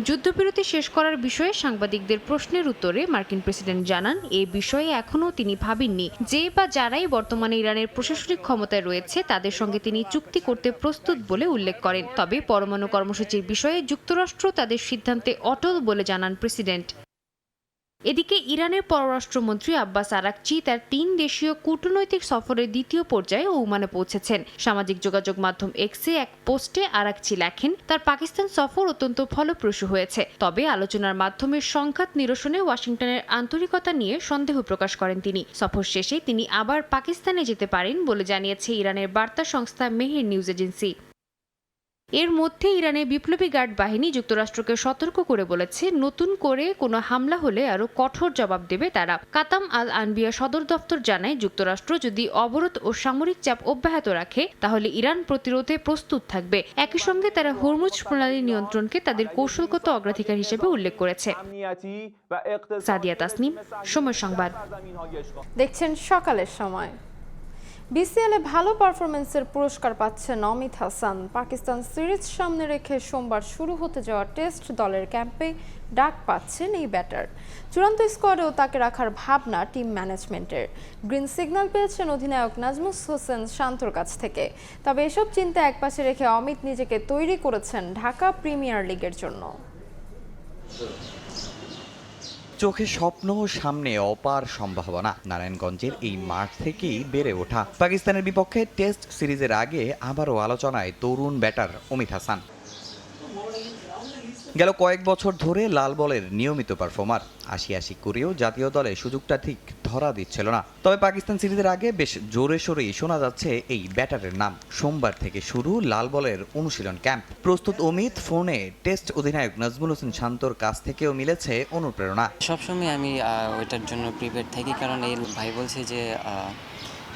যুদ্ধবিরতি শেষ করার বিষয়ে সাংবাদিকদের প্রশ্নের উত্তরে মার্কিন প্রেসিডেন্ট জানান, এ বিষয়ে এখনও তিনি ভাবেননি। যে বা যারাই বর্তমানে ইরানের প্রশাসনিক ক্ষমতায় রয়েছে তাদের সঙ্গে তিনি চুক্তি করতে প্রস্তুত বলে উল্লেখ করেন। তবে পরমাণু কর্মসূচির বিষয়ে যুক্তরাষ্ট্র তাদের সিদ্ধান্তে অটল বলে জানান প্রেসিডেন্ট। এদিকে ইরানের পররাষ্ট্রমন্ত্রী আব্বাস আরাকচি তার 3 দেশীয় কূটনৈতিক সফরের দ্বিতীয় পর্যায়ে ওমানে পৌঁছেছেন। সামাজিক যোগাযোগ মাধ্যম এক্সে এক পোস্টে আরাকচি লেখেন, তার পাকিস্তান সফর অত্যন্ত ফলপ্রসূ হয়েছে, তবে আলোচনার মাধ্যমে সংঘাত নিরসনে ওয়াশিংটনের আন্তরিকতা নিয়ে সন্দেহ প্রকাশ করেন তিনি। সফর শেষে তিনি আবার পাকিস্তানে যেতে পারেন বলে জানিয়েছে ইরানের বার্তা সংস্থা মেহের নিউজ এজেন্সি। এর মধ্যে ইরানের বিপ্লবী গার্ড বাহিনী যুক্তরাষ্ট্রকে সতর্ক করে বলেছে, নতুন করে কোনো হামলা হলে আরও কঠোর জবাব দেবে তারা। কাতাম আল আনবিয়া সদর দপ্তর জানায়, যুক্তরাষ্ট্র যদি অবরোধ ও সামরিক চাপ অব্যাহত রাখে তাহলে ইরান প্রতিরোধে প্রস্তুত থাকবে। একই সঙ্গে তারা হরমুজ প্রণালী নিয়ন্ত্রণকে তাদের কৌশলগত অগ্রাধিকার হিসেবে উল্লেখ করেছে। সাদিয়া তাসনিম, সময় সংবাদ। দেখছেন সকালের সময়। বিসিএলে ভালো পারফরমেন্সের পুরস্কার পাচ্ছেন অমিত হাসান। পাকিস্তান সিরিজ সামনে রেখে সোমবার শুরু হতে যাওয়া টেস্ট দলের ক্যাম্পে ডাক পাচ্ছেন এই ব্যাটার। চূড়ান্ত স্কোয়াডেও তাকে রাখার ভাবনা টিম ম্যানেজমেন্টের। গ্রিন সিগন্যাল পেয়েছেন অধিনায়ক নাজমুস হোসেন শান্তর কাছ থেকে। তবে এসব চিন্তা একপাশে রেখে অমিত নিজেকে তৈরি করেছেন ঢাকা প্রিমিয়ার লিগের জন্য। চোখে স্বপ্ন, সামনে অপার সম্ভাবনা। নারায়ণগঞ্জের এই মাঠ থেকেই বেড়ে ওঠা। পাকিস্তানের বিপক্ষে টেস্ট সিরিজের আগে আবারও আলোচনায় তরুণ ব্যাটার অমিত হাসান। গেল কয়েক বছর ধরে লাল বলের নিয়মিত পারফর্মার। ৮০ করেও জাতীয় দলে সুযোগটা ঠিক ধরা দিচ্ছিল না। তবে পাকিস্তান সিরিজের আগে বেশ জোরে সোরেই শোনা যাচ্ছে এই ব্যাটারের নাম। সোমবার থেকে শুরু লাল বলের অনুশীলন ক্যাম্প। প্রস্তুত অমিত, ফোনে টেস্ট অধিনায়ক নাজমুল হোসেন শান্তর কাছ থেকেও মিলেছে অনুপ্রেরণা। সবসময় আমি ওইটার জন্য প্রিপেয়ার থাকি, কারণ এই ভাই বলছে যে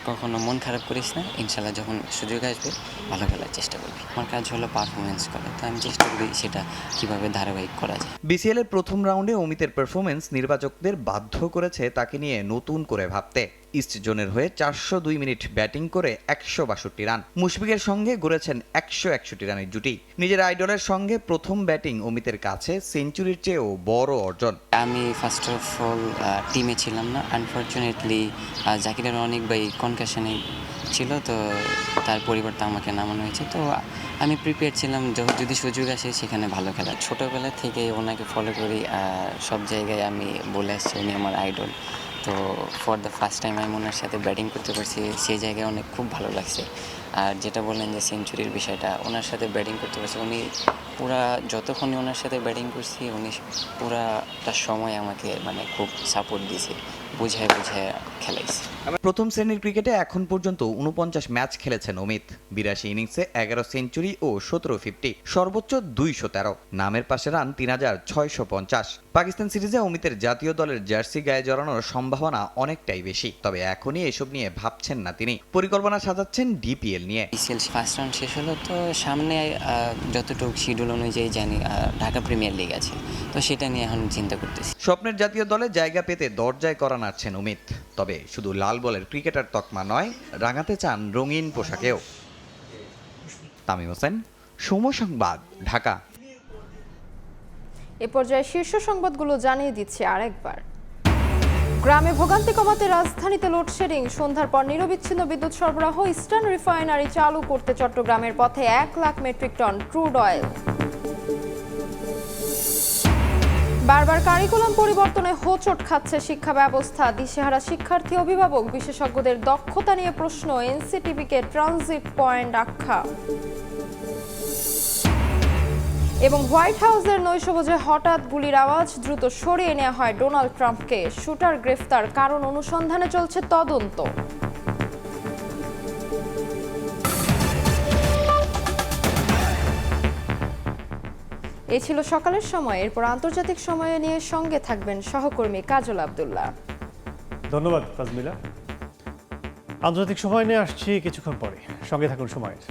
কখনো মন খারাপ করিস না, ইনশাল্লাহ যখন সুযোগ আসবে ভালো খেলার চেষ্টা করবি। আমার কাজ হলো পারফরমেন্স করা, তো আমি চেষ্টা করি সেটা কিভাবে ধারাবাহিক করা যায়। বিসিএল এর প্রথম রাউন্ডে অমিতের পারফরমেন্স নির্বাচকদের বাধ্য করেছে তাকে নিয়ে নতুন করে ভাবতে। ইস্ট জোনের হয়ে 402 মিনিট ব্যাটিং করে 162 রান। মুশফিকের সঙ্গে গড়েছেন 161 রানের জুটি। নিজের আইডলের সঙ্গে প্রথম ব্যাটিং অমিতের কাছে সেঞ্চুরির চেয়েও বড় অর্জন। আমি ফার্স্ট অফ অল টিমে ছিলাম না, আনফর্চুনেটলি জাকিরের অনেক ভাই কনকাশনে ছিল, তো তার পরিবর্তে আমাকে নামানো হয়েছে। তো আমি প্রিপেয়ার ছিলাম যদি সুযোগ আসে সেখানে ভালো খেলা। ছোটোবেলা থেকে ওনাকে ফলো করি, সব জায়গায় আমি বলে আসছি উনি আমার আইডল। তো ফর দ্য ফার্স্ট টাইম আমি ওনার সাথে ব্যাটিং করতে পারছি, সেই জায়গায় অনেক খুব ভালো লাগছে। আর যেটা বললেন যে সেঞ্চুরির বিষয়টা, ওনার সাথে ব্যাটিং করতে পারছি, উনি পুরা যতক্ষণ ওনার সাথে ব্যাটিং করছি উনি পুরাটা সময় আমাকে মানে খুব সাপোর্ট দিয়েছে, বুঝায় খেলাইছে। প্রথম শ্রেণীর ক্রিকেটে এখন পর্যন্ত ৪৯ ম্যাচ খেলেছেন অমিত। ৮২ ইনিংসে ১১ সেঞ্চুরি ও ১৭ ফিফটি, সর্বোচ্চ ২১৩। নামের পাশে রান ৩৬৫০। পাকিস্তান সিরিজে অমিতের জাতীয় দলের জার্সি গায়ে জড়ানোর সম্ভাবনা অনেকটাই বেশি, তবে এখনই এসব নিয়ে ভাবছেন না তিনি। পরিকল্পনা সাজাচ্ছেন ডিপিএল নিয়ে। বিসিএল ফার্স্ট রাউন্ড শেষ হলো, তো সামনে যতটুকু শিডিউল অনুযায়ী জানি ঢাকা প্রিমিয়ার লিগ আছে, তো সেটা নিয়ে এখন চিন্তা করতেছি। স্বপ্নের জাতীয় দলে জায়গা পেতে দরজায় করা নাড়ছেন অমিত। তবে শুধু লাল বলের ক্রিকেটার তকমা নয়, রাঙাতে চান রঙিন পোশাকেও। তামিম হোসেন, সময় সংবাদ, ঢাকা। এ পর্যায়ে শীর্ষ সংবাদগুলো জানিয়ে দিচ্ছি আরেকবার। গ্রামে ভোগান্তি কমাতে রাজধানীতে লোডশেডিং, সন্ধ্যার পর নিরবিচ্ছিন্ন বিদ্যুৎ সরবরাহ। ইস্টার্ন রিফাইনারি চালু করতে চট্টগ্রামের পথে ১ lakh metric ton crude oil. বারবার কারিকুলাম পরিবর্তনে হোঁচট খাচ্ছে শিক্ষা ব্যবস্থা, দিশেহারা শিক্ষার্থী অভিভাবক, বিশেষজ্ঞদের দক্ষতা নিয়ে প্রশ্ন। এনসিটিবিকে ট্রানজিট পয়েন্ট আখ্যা। এবং হোয়াইট হাউসের নৈশভোজে হঠাৎ গুলির আওয়াজ, দ্রুত সরিয়ে নেওয়া হয় ডোনাল্ড ট্রাম্পকে। শুটার গ্রেফতার, কারণ অনুসন্ধানে চলছে তদন্ত। এই ছিল সকালের সময়। এরপর আন্তর্জাতিক সময়ে নিয়ে সঙ্গে থাকবেন সহকর্মী কাজল আব্দুল্লাহ। ধন্যবাদ তাজমিলা। আন্তর্জাতিক সময় নিয়ে আসছি কিছুক্ষণ পরে, সঙ্গে থাকুন সময়ের।